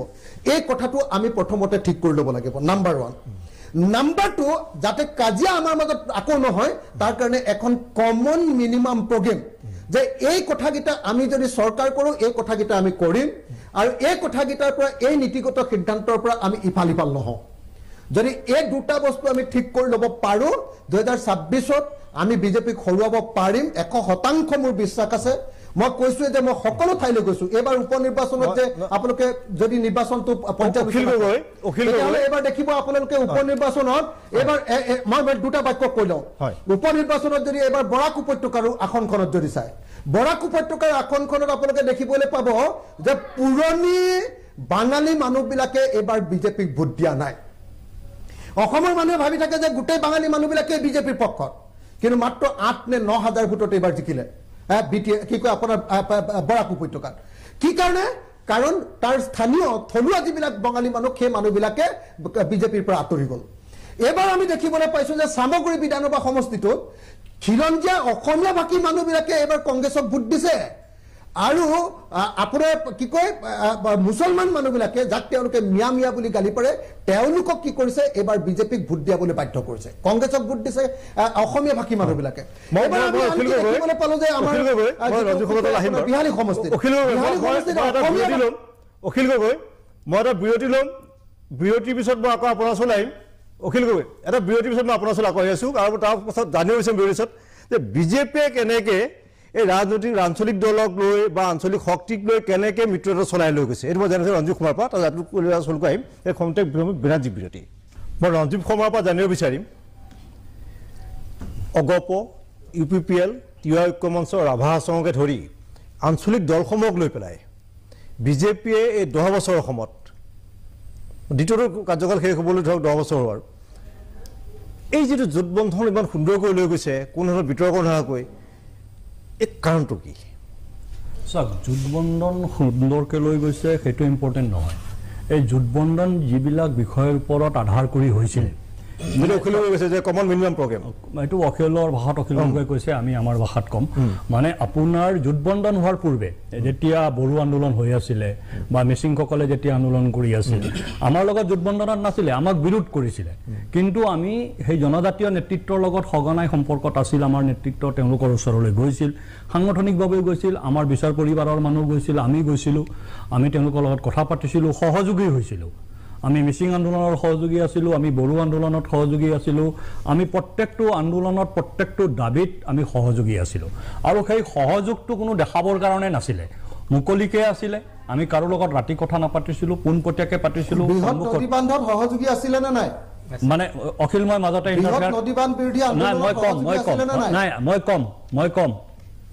এই কথাটো আমি প্ৰথমতে ঠিক কৰি ল'ব লাগিব নাম্বাৰ 1 নাম্বাৰ 2 যাতে কাজিয়া আমাৰ মাজত আকৌ নহয় তাৰ কাৰণে এখন কমন মিনিমাম প্ৰগ্ৰেম যে এই কথাকেইটা আমি যদি চৰকাৰ কৰোঁ এই কথাকেইটা আমি কৰিম আৰু এই কথাকেইটাৰ পৰা এই নীতিগত সিদ্ধান্তৰ পৰা আমি ইফাল নহওঁ যদি এই দুটা বস্তু আমি ঠিক কৰি ল'ব পাৰোঁ 2026ত আমি বিজেপিক হৰুৱাব পাৰিম 100% মোৰ বিশ্বাস আছে মই কৈছোঁ যে মই সকলো ঠাইলৈ গৈছোঁ এবাৰ উপনিৰ্বাচনত যে আপোনালোকে যদি নিৰ্বাচনটো পঞ্চায়ত এবাৰ দেখিব আপোনালোকে উপনিৰ্বাচনত এবাৰ মই দুটা বাক্য কৈ লওঁ উপনিৰ্বাচনত যদি এবাৰ বৰাক উপত্যকাৰ আসনখনত যদি চাই বৰাক উপত্যকাৰ আসনখনত আপোনালোকে দেখিবলৈ পাব যে পুৰণি বাঙালী মানুহবিলাকে এবাৰ বিজেপিক ভোট দিয়া নাই অসমৰ মানুহে ভাবি থাকে যে গোটেই বাঙালী মানুহবিলাকে বিজেপিৰ পক্ষত কিন্তু মাত্ৰ 8 নে 9 হাজাৰ ভোটত এবাৰ জিকিলে কি কয় আপোনাৰ বৰাক উপত্যকাত কি কাৰণে কাৰণ তাৰ স্থানীয় থলুৱা যিবিলাক বঙালী মানুহ সেই মানুহবিলাকে বিজেপিৰ পৰা আঁতৰি গ'ল এবাৰ আমি দেখিবলৈ পাইছোঁ যে সামগ্ৰী বিধানসভা সমষ্টিটোত খিলঞ্জীয়া অসমীয়া ভাষী মানুহবিলাকে এবাৰ কংগ্ৰেছক ভোট দিছে আৰু আপোনাৰ কি কয় মুছলমান মানুহবিলাকে যাক তেওঁলোকে মিয়া বুলি গালি পাৰে তেওঁলোকক কি কৰিছে এবাৰ বিজেপিক ভোট দিয়াবলৈ বাধ্য কৰিছে কংগ্ৰেছক ভোট দিছে অসমীয়া ভাষী মানুহবিলাকে দেখিবলৈ পালোঁ যে আমাৰ বিহালী সমষ্টিত অখিল গগৈ মই এটা বিৰতি ল'ম বিৰতিৰ পিছত মই আকৌ আপোনাৰ ওচৰলৈ আহিম অখিল গগৈ এটা বিৰতিৰ পিছত মই আপোনাৰ ওচৰলৈ আকৌ আহি আছোঁ আৰু তাৰ পাছত জানিব বিচাৰিম বিৰতিৰ পিছত যে বিজেপিয়ে কেনেকৈ এই ৰাজনৈতিক আঞ্চলিক দলক লৈ বা আঞ্চলিক শক্তিক লৈ কেনেকৈ মিত্ৰতা চলাই লৈ গৈছে এইটো মই জানিছোঁ ৰঞ্জীৱ কুমাৰৰ পৰা তাৰ ওচৰলৈ আহিম এই খন্তেক বিৰাজিক বিৰতি মই ৰঞ্জীৱ কুমাৰৰ পৰা জানিব বিচাৰিম অগপ UPPL তিৱা ঐক্য মঞ্চ ৰাভা হাছঙকে ধৰি আঞ্চলিক দলসমূহক লৈ পেলাই বিজেপিয়ে এই 10 বছৰৰ সময়ত দ্বিতীয়টো কাৰ্যকাল শেষ হ'বলৈ ধৰক 10 বছৰ আৰু এই যিটো জোটবন্ধন ইমান সুন্দৰকৈ লৈ গৈছে কোনো ধৰণৰ বিতৰ্ক নোহোৱাকৈ এই কাৰণটো কি চাওক জোটবন্ধন সুন্দৰকৈ লৈ গৈছে সেইটো ইম্পৰ্টেণ্ট নহয় এই জোটবন্ধন যিবিলাক বিষয়ৰ ওপৰত আধাৰ কৰি হৈছিল অখিল গগৈ কৈছে যে কমন মিনিমাম প্ৰগ্ৰেম এইটো অখিলৰ ভাষাত অখিল গগৈ কৈছে আমি আমাৰ ভাষাত কম মানে আপোনাৰ জোটবন্ধন হোৱাৰ পূৰ্বে যেতিয়া বড়ো আন্দোলন হৈ আছিলে বা মিচিংসকলে যেতিয়া আন্দোলন কৰি আছিল আমাৰ লগত জোটবন্ধনত নাছিলে আমাক বিৰোধ কৰিছিলে কিন্তু আমি সেই জনজাতীয় নেতৃত্বৰ লগত সঘনাই সম্পৰ্কত আছিল আমাৰ নেতৃত্ব তেওঁলোকৰ ওচৰলৈ গৈছিল সাংগঠনিকভাৱে গৈছিল আমাৰ বিচাৰ পৰিবাৰৰ মানুহ গৈছিল আমি গৈছিলোঁ আমি তেওঁলোকৰ লগত কথা পাতিছিলোঁ সহযোগী হৈছিলোঁ আমি মিচিং আন্দোলনৰ সহযোগী আছিলোঁ আমি বড়ো আন্দোলনত সহযোগী আছিলোঁ আমি প্ৰত্যেকটো আন্দোলনত প্ৰত্যেকটো দাবীত আমি সহযোগী আছিলোঁ আৰু সেই সহযোগটো কোনো দেখাবৰ কাৰণে নাছিলে মুকলিকে আছিলে আমি কাৰো লগত ৰাতি কথা নাপাতিছিলোঁ পোনপটীয়াকৈ পাতিছিলোঁ বৃহৎ নদী বান্ধত সহযোগী আছিলে নে নাই মানে অখিল মই মাজতে নদী বান্ধ বিৰোধী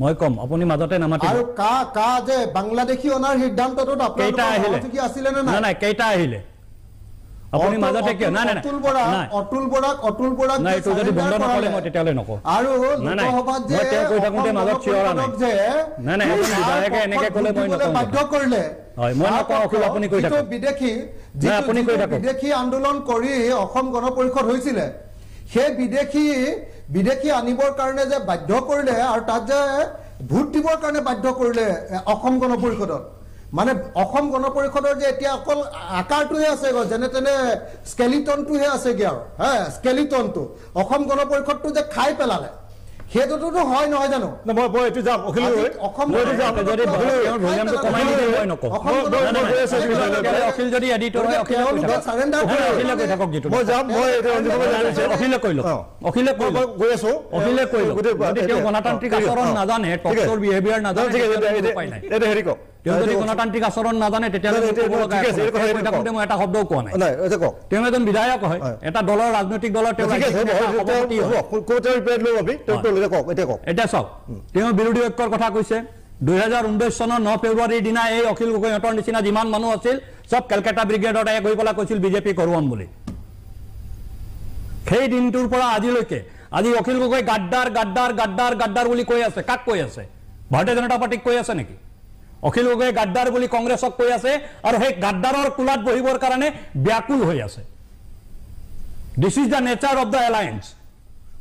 মই কম আপুনি মাজতে নামাতিব আৰু কা যে বাংলাদেশী অনাৰ সিদ্ধান্তটোত আপোনালোকৰ সহযোগী আছিলে নে নাই নাই কেইটা আহিলে আপুনি মাজতে কিয় নাই অতুল বৰাক নাই এইটো যদি বন্ধ নকৰে মই তেতিয়ালৈ নকওঁ আৰু লোকসভাত যে মই তেওঁ কৈ থাকোঁতে মাজত চিঞৰা নাই নাই আপুনি বিধায়কে এনেকৈ ক'লে মই নকওঁ বাধ্য কৰিলে হয় মই নকওঁ অখিল আপুনি কৈ থাকক বিদেশী আন্দোলন কৰি অসম গণ পৰিষদ হৈছিলে সেই বিদেশী আনিবৰ কাৰণে যে বাধ্য কৰিলে আৰু তাত যে ভোট দিবৰ কাৰণে বাধ্য কৰিলে অসম গণ পৰিষদত মানে অসম গণ পৰিষদৰ যে এতিয়া অকল আকাৰটোহে আছে যেনে তেনে স্কেলিটনটোহে আছেগৈ আৰু স্কেলিটনটো অসম গণ পৰিষদটো যে খাই পেলালে সেইটোতো হয় নহয় জানো মই এইটো যাম অখিল গগৈ অখিল যদি এডিটৰ হয় গণতান্ত্ৰিক আচৰণ নাজানে টকটোৰ বিহেভিয়াৰ নাজানে হেৰি কওক তেওঁ যদি গণতান্ত্ৰিক আচৰণ নাজানে তেতিয়াহ'লে মই এটা শব্দও কোৱা নাই তেওঁ এজন বিধায়ক হয় এটা দলৰ ৰাজনৈতিক দলৰ এতিয়া চাওক তেওঁ বিৰোধী ঐক্যৰ কথা কৈছে 2019 চনৰ 9 ফেব্ৰুৱাৰীৰ দিনা এই অখিল গগৈহঁতৰ নিচিনা যিমান মানুহ আছিল চব কেলকাতা ব্ৰিগেডত এক হৈ পেলাই কৈছিল বিজেপি কৰোৱাম বুলি সেই দিনটোৰ পৰা আজিলৈকে আজি অখিল গগৈ গাদ্দাৰ বুলি কৈ আছে কাক কৈ আছে ভাৰতীয় জনতা পাৰ্টিক কৈ আছে নেকি অখিল গগৈ গাদ্দাৰ বুলি কংগ্ৰেছক কৈ আছে আৰু সেই গাদ্দাৰৰ কুলাত বহিবৰ কাৰণে ব্যাকুল হৈ আছে this is the nature of the alliance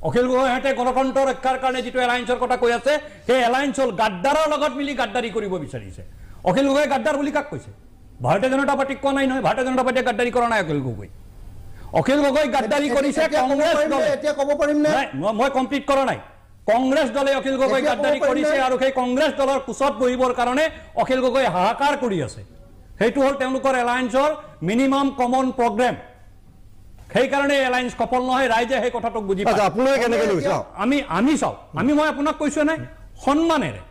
Akhil গগৈহঁতে গণতন্ত্ৰ ৰক্ষাৰ কাৰণে যিটো এলায়েন্সৰ কথা কৈ আছে সেই এলায়েন্স হ'ল গাদ্দাৰৰ লগত মিলি গাদ্দাৰী কৰিব বিচাৰিছে অখিল গগৈ গাদ্দাৰ বুলি কাক কৈছে ভাৰতীয় জনতা পাৰ্টিক কোৱা নাই নহয় ভাৰতীয় জনতা পাৰ্টিয়ে গাদ্দাৰী কৰা নাই অখিল গগৈ গাদ্দাৰী কৰিছে কংগ্ৰেছ দলে এতিয়া ক'ব পাৰিম নে মই কমপ্লিট কৰা নাই কংগ্ৰেছ দলে অখিল গগৈ গাদ্দাৰী কৰিছে আৰু সেই কংগ্ৰেছ দলৰ কুচত বহিবৰ কাৰণে অখিল গগৈ হাহাকাৰ কৰি আছে সেইটো হ'ল তেওঁলোকৰ এলায়েন্সৰ মিনিমাম কমন প্ৰগ্ৰেম সেইকাৰণে এলায়েন্স সফল নহয় ৰাইজে সেই কথাটোক বুজি পায় আমি চাওঁ মই আপোনাক কৈছো নাই সন্মানেৰে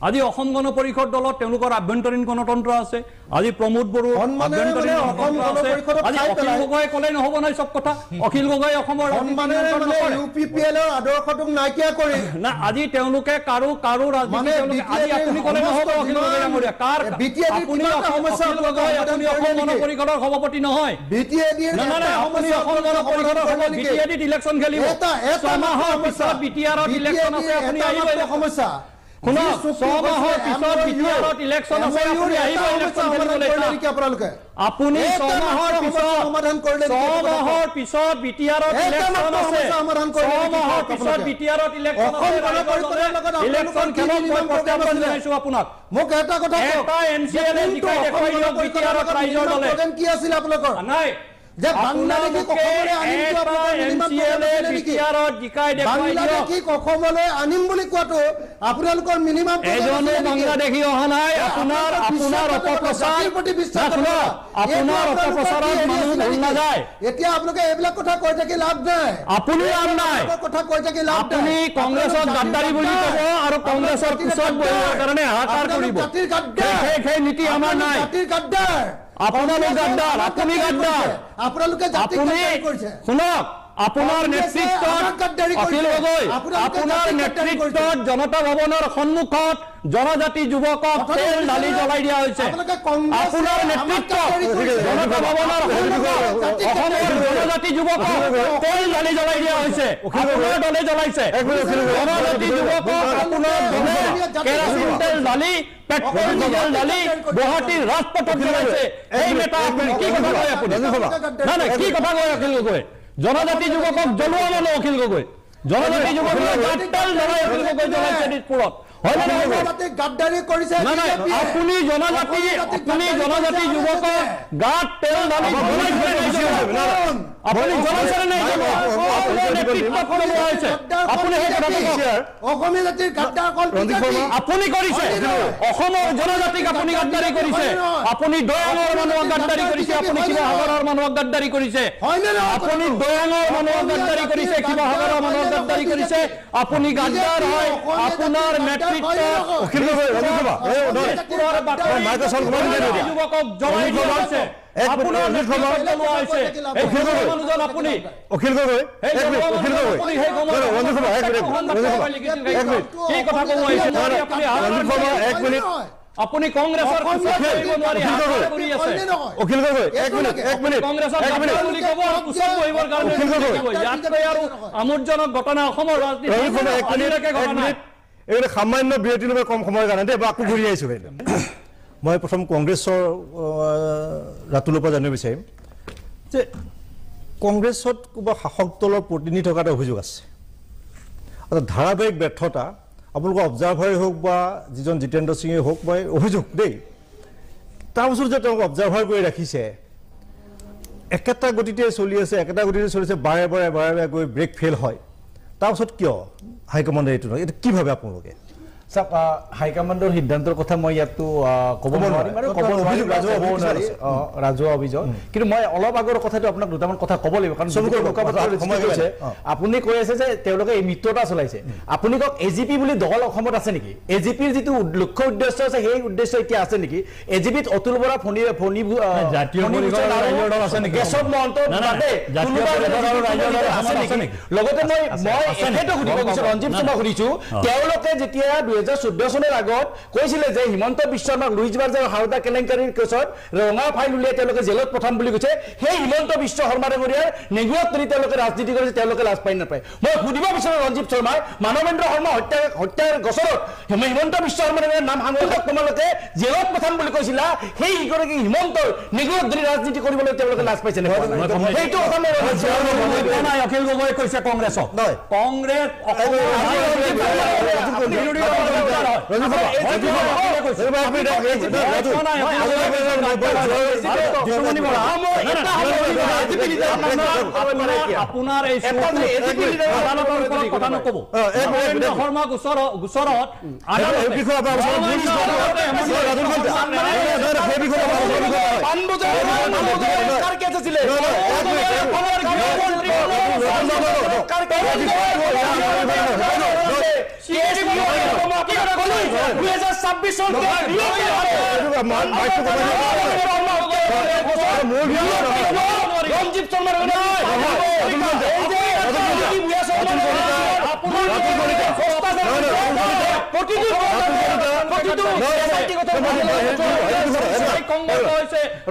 আজি অসম গণ পৰিষদ দলত তেওঁলোকৰ আভ্যন্তৰীণ গণতন্ত্ৰ আছে আজি প্ৰমোদ বড়ো অখিল গগৈ ক'লে নহ'ব নহয় চব কথা অখিল গগৈ অসমৰ আদৰ্শটোক নাইকিয়া কৰি না আজি তেওঁলোকে কাৰো ৰাজনীতি আজি আপুনি ক'লে নহ'ব অখিল গগৈ ডাঙৰীয়া আপুনি অসম গণ পৰিষদৰ সভাপতি নহয় আপুনি অসম গণ পৰিষদৰ সভাপতি বিটিএডিত ইলেকশ্যন খেলিব 6 মাহৰ পিছত বিটিআৰত ইলেকশ্যন আছে আপুনি আহিব সমস্যা আপুনি 6 মাহৰ পিছত বিটিআৰত ইলেকশ্যন আছে আপুনি আহিব ইলেকশ্যন খেলিবলৈ আপুনি 6 মাহৰ পিছত বিটিআৰত ইলেকশ্যন আছে 6 মাহৰ পিছত বিটিআৰত ইলেকশ্যন ইলেকশ্যন খেলক মই প্ৰস্তাৱন জনাইছো আপোনাক মোক এটা কথা এটা এনচিএল জিকাই দেখুৱাই দিয়ক বিটিআৰত ৰাইজৰ দলে কি আছিল আপোনালোকৰ নাই যে বাংলাদেশীক অসমলৈ আনিম বুলি আপোনালোকৰ মিনিমাম প্ৰগ্ৰাম আছিলে নেকি? বাংলাদেশীক অসমলৈ আনিম বুলি কোৱাটো আপোনালোকৰ মিনিমাম এজনো বাংলাদেশী অহা নাই আপোনাৰ অপপ্ৰচাৰত মানুহ ভুল নাযায় এতিয়া আপোনালোকে এইবিলাক কথা কৈ থাকি লাভ নাই আপুনি লাভ নাই কথা কৈ থাকি লাভ নাই আপুনি কংগ্ৰেছক গাদ্দাৰী বুলি ক'ব আৰু কংগ্ৰেছৰ পিছত বহিবৰ কাৰণে হাহাকাৰ কৰিব জাতিৰ গাদ্দাৰ সেই নীতি আমাৰ নাই জাতিৰ গাদ্দাৰ আপোনালোক গাদ্দাৰ আপুনি গাদ্দাৰ আপোনালোকে জাতিক আপুনি গাদ্দাৰ কৰিছে শুনক আপোনাৰ নেতৃত্বত অখিল গগৈ আপোনাৰ নেতৃত্বত জনতা ভৱনৰ সন্মুখত জনজাতি যুৱকক তেল ঢালি জ্বলাই দিয়া হৈছে আপোনাৰ নেতৃত্বত জনতা ভৱনৰ সন্মুখত অসমৰ জনজাতি যুৱকক তেল ঢালি জ্বলাই দিয়া হৈছে আপোনাৰ দলে জ্বলাইছে জনজাতি যুৱকক আপোনাৰ দলে কেৰাচিন তেল ঢালি পেট্ৰল ডিজেল ঢালি গুৱাহাটীৰ ৰাজপথত জ্বলাইছে এই নেতা আপুনি কি কথা কয় আপুনি নাই কি কথা কয় অখিল গগৈ জনজাতি যুৱকক জ্বলোৱা মানুহ অখিল গগৈ জনজাতি যুৱকক অখিল গগৈ জ্বলাইছে দিছপুৰত গাদ্দাৰী কৰিছে আপুনি জনজাতি যুৱকক গাত তেল ঢালি আপুনি জ্বলাইছে নাই আপুনি সেই কথাটো অসমীয়া জাতিৰ গাদ্দাৰ আপুনি কৰিছে অসমৰ জনজাতিক আপুনি গাদ্দাৰী কৰিছে আপুনি দয়াঙৰ মানুহক গাদ্দাৰী কৰিছে আপুনি শিৱসাগৰৰ মানুহক গাদ্দাৰী কৰিছে আপুনি দয়াঙৰ মানুহক গাদ্দাৰী কৰিছে শিৱসাগৰৰ মানুহক গাদ্দাৰী কৰিছে আপুনি গাদ্দাৰ হয় আপোনাৰ যুৱকক জ্বলাই দিয়া হৈছে আপোনাৰ আপুনি অখিল গগৈ আপুনি কংগ্ৰেছৰ অখিল গগৈ আমোদজনক ঘটনা অসমৰ ৰাজনীতি এইটো সামান্য বিৰতি ল'ব কম সময়ৰ কাৰণে দেই আকৌ ঘূৰি আহিছোঁ মই প্ৰথম কংগ্ৰেছৰ ৰাতুলৰ পৰা জানিব বিচাৰিম যে কংগ্ৰেছত কিবা শাসক দলৰ প্ৰতিনিধি থকা এটা অভিযোগ আছে ধাৰাবাহিক ব্যৰ্থতা আপোনালোকৰ অবজাৰ্ভাৰেই হওক বা যিজন জিতেন্দ্ৰ সিঙেই হওক বা অভিযোগ দেই তাৰপিছত যে তেওঁক অবজাৰ্ভাৰ কৰি ৰাখিছে একেটা গতিতে চলি আছে বাৰে বাৰে গৈ ব্ৰেক ফেইল হয় তাৰপিছত কিয় হাইকমাণ্ডে এইটো নহয় এইটো কি ভাবে আপোনালোকে চাওক হাইকমাণ্ডৰ সিদ্ধান্তৰ কথা মই ইয়াতো ক'ব নোৱাৰিম আৰু ক'ব নোৱাৰিম ৰাজহুৱা অভিযোগ কিন্তু মই অলপ আগৰ কথাটো আপোনাক দুটামান কথা ক'ব লাগিব কাৰণ আপুনি কৈ আছে যে তেওঁলোকে এই মিত্ৰতা চলাইছে আপুনি কওক এজিপি বুলি দল অসমত আছে নেকি এজিপিৰ যিটো লক্ষ্য উদ্দেশ্য আছে সেই উদ্দেশ্য এতিয়া আছে নেকি এজিপিত অতুল বৰা কেশৱ মহন্ত লগতে মই এখেতক সুধিব বিচাৰিছো ৰঞ্জিত শৰ্মা সুধিছো তেওঁলোকে যেতিয়া 2014 চনৰ আগত কৈছিলে যে হিমন্ত বিশ্ব শৰ্মাক লুইজ বাৰ্জাৰ হাওদা কেলেংকাৰীৰ কেছত ৰঙা ফাইল উলিয়াই তেওঁলোকে জেলত পঠাম বুলি কৈছে সেই হিমন্ত বিশ্ব শৰ্মা ডাঙৰীয়াৰ নেগুৱাত তুলি তেওঁলোকে ৰাজনীতি কৰিছে তেওঁলোকে লাজ পাই নাপায় মই সুধিব বিচাৰো ৰঞ্জিত শৰ্মাই মানৱেন্দ্ৰ শৰ্মা হত্যাৰ গোচৰত হিমন্ত বিশ্ব শৰ্মাৰ নাম সাংসদক তোমালোকে জেলত পঠাম বুলি কৈছিলা সেই ইগৰাকী হিমন্তৰ নেগুৱাত তুলি ৰাজনীতি কৰিবলৈ তেওঁলোকে লাজ পাইছে সেইটো কথা মই অখিল গগৈ কৈছে কংগ্ৰেছক কংগ্ৰেছ আপোনাৰ এই কথা নকব শৰ্মা গোচৰত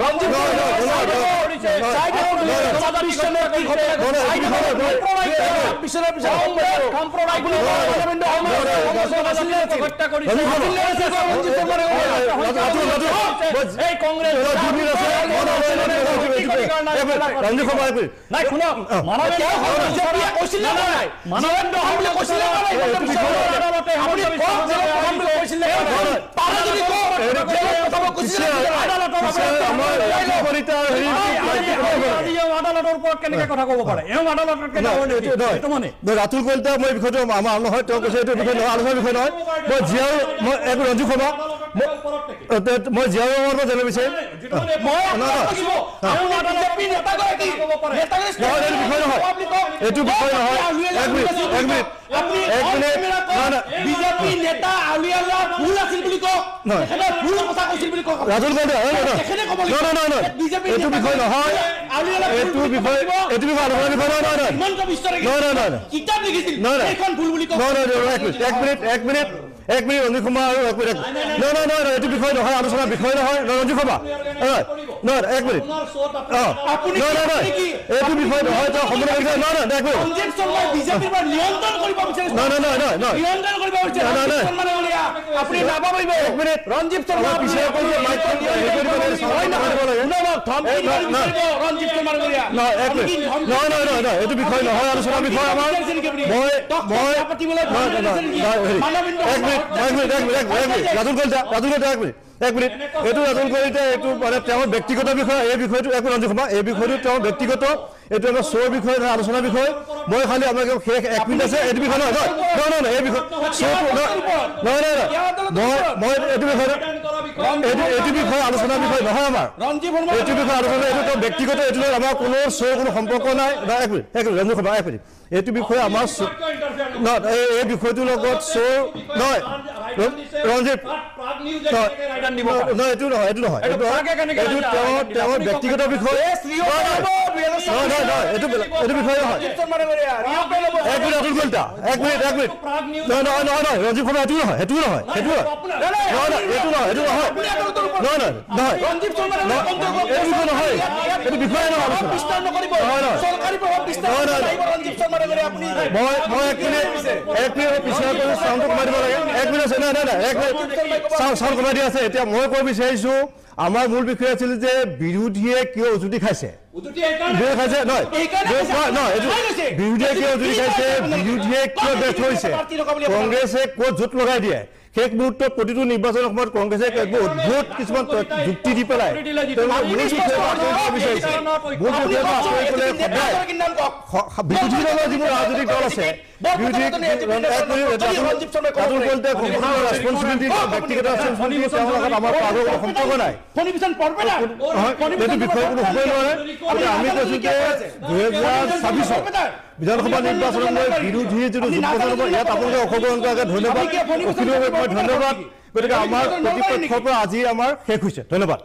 ৰঞ্জিত মাধৱৰ ওপৰত কেনেকৈ কথা ক'ব পাৰে এওঁ মাধৱৰ ওপৰত এইটো মানে ৰাতুল কলিতা মই বিষয়টো আমাৰ নহয় তেওঁ কৈছে এইটো বিষয় নহয় আলোচনাৰ বিষয় নহয় মই জীয়াও মই এক ৰঞ্জু শৰ্মা মই জীয়াও ৰহমানৰ পৰা জানিব বিচাৰিম এইটো বিষয় নহয় এক মিনিট বিজেপি নেতা আউলিয়ালা ভুল আছিল বুলি কওক ভুল কথা কৈছিল বুলি কওক ৰাতুল কলিতা এইটো বিষয় নহয় এইটো বিষয় আলোচনাৰ বিষয় নহয় হিমন্ত বিশ্ব কিতাপ লিখিছিল এইখন ভুল বুলি কওক এক মিনিট ৰঞ্জিত কুমাৰ আৰু এক মিনিট নহয় এইটো বিষয় নহয় আলোচনাৰ বিষয় নহয় ৰঞ্জিত কুমাৰ নহয় এক মিনিট এইটো বিষয় নহয় তেওঁ সম্পূৰ্ণ বিষয় নহয় এক মিনিট ৰঞ্জিত শৰ্মাই বিজেপিৰ পৰা নিয়ন্ত্ৰণ কৰিব বিচাৰিছে নিয়ন্ত্ৰণ কৰিব বিচাৰিছে আপুনি নাপাব এক মিনিট ৰঞ্জিত শৰ্মা পিছিয়ে কৈছে ৰঞ্জিত শৰ্মাৰ এইটো বিষয় নহয় আলোচনাৰ বিষয় আমাৰ ৰাতুল কলিতা এক মিনিট এইটো ৰাতুল কলিতা এইটো মানে তেওঁৰ ব্যক্তিগত বিষয় এই বিষয়টো একো ৰঞ্জিত শৰ্মা এই বিষয়টো তেওঁৰ ব্যক্তিগত এইটো আমাৰ শ্বৰ বিষয় নহয় আলোচনাৰ বিষয় মই খালি আপোনাক শেষ এক মিনিট আছে এইটো বিষয় নহয় এই বিষয় মই এইটো বিষয় এইটো বিষয় আলোচনাৰ বিষয় নহয় আমাৰ এইটো বিষয় আলোচনা এইটো তেওঁ ব্যক্তিগত এইটো আমাৰ কোনো শ্বৰ কোনো সম্পৰ্ক নাই এক মিনিট ৰঞ্জিত শৰ্মা এক মিনিট এইটো বিষয় আমাৰ এই বিষয়টোৰ লগত শ্বৰ নহয় ৰঞ্জিত এইটো নহয় এইটো তেওঁৰ ব্যক্তিগত বিষয় এইটো বিষয় নহয় এক মিনিট ৰাতুল কলিতা এক মিনিট নহয় ৰঞ্জিত শৰ্মা এইটো নহয় এইটো নহয় এইটো বিষয় নহয় মই এক মিনিট পিছৰ চাউণ্ডটো কমাই দিব লাগে এক মিনিট আছে চাউণ্ড কমাই দিয়া আছে এতিয়া মই ক'ব বিচাৰিছোঁ আমাৰ মূল বিষয় আছিল যে বিৰোধীয়ে কিয় উজুতি খাইছে বিৰোধীয়ে কিয় উজুতি খাইছে বিৰোধীয়ে কিয় ব্যৰ্থ হৈছে কংগ্ৰেছে ক'ত জোঁট লগাই দিয়ে শেষ মুহূৰ্তত প্ৰতিটো নিৰ্বাচনৰ সময়ত কংগ্ৰেছে অদ্ভুত কিছুমান যুক্তি দি পেলাই বিৰোধী দলৰ যিবোৰ ৰাজনৈতিক দল আছে ব্যক্তিগত আমাৰ সম্পৰ্ক নাই এইটো বিষয় কোনো হ'বই নোৱাৰে আমি কৈছোঁ যে 2026 বিধানসভা নিৰ্বাচনত মই বিৰোধী যিটো যুদ্ধ ইয়াত আপোনালোকে অংশগ্ৰহণ কৰাকে ধন্যবাদ মই ধন্যবাদ গতিকে আমাৰ প্ৰতিপক্ষৰ পৰা আজি আমাৰ শেষ হৈছে ধন্যবাদ।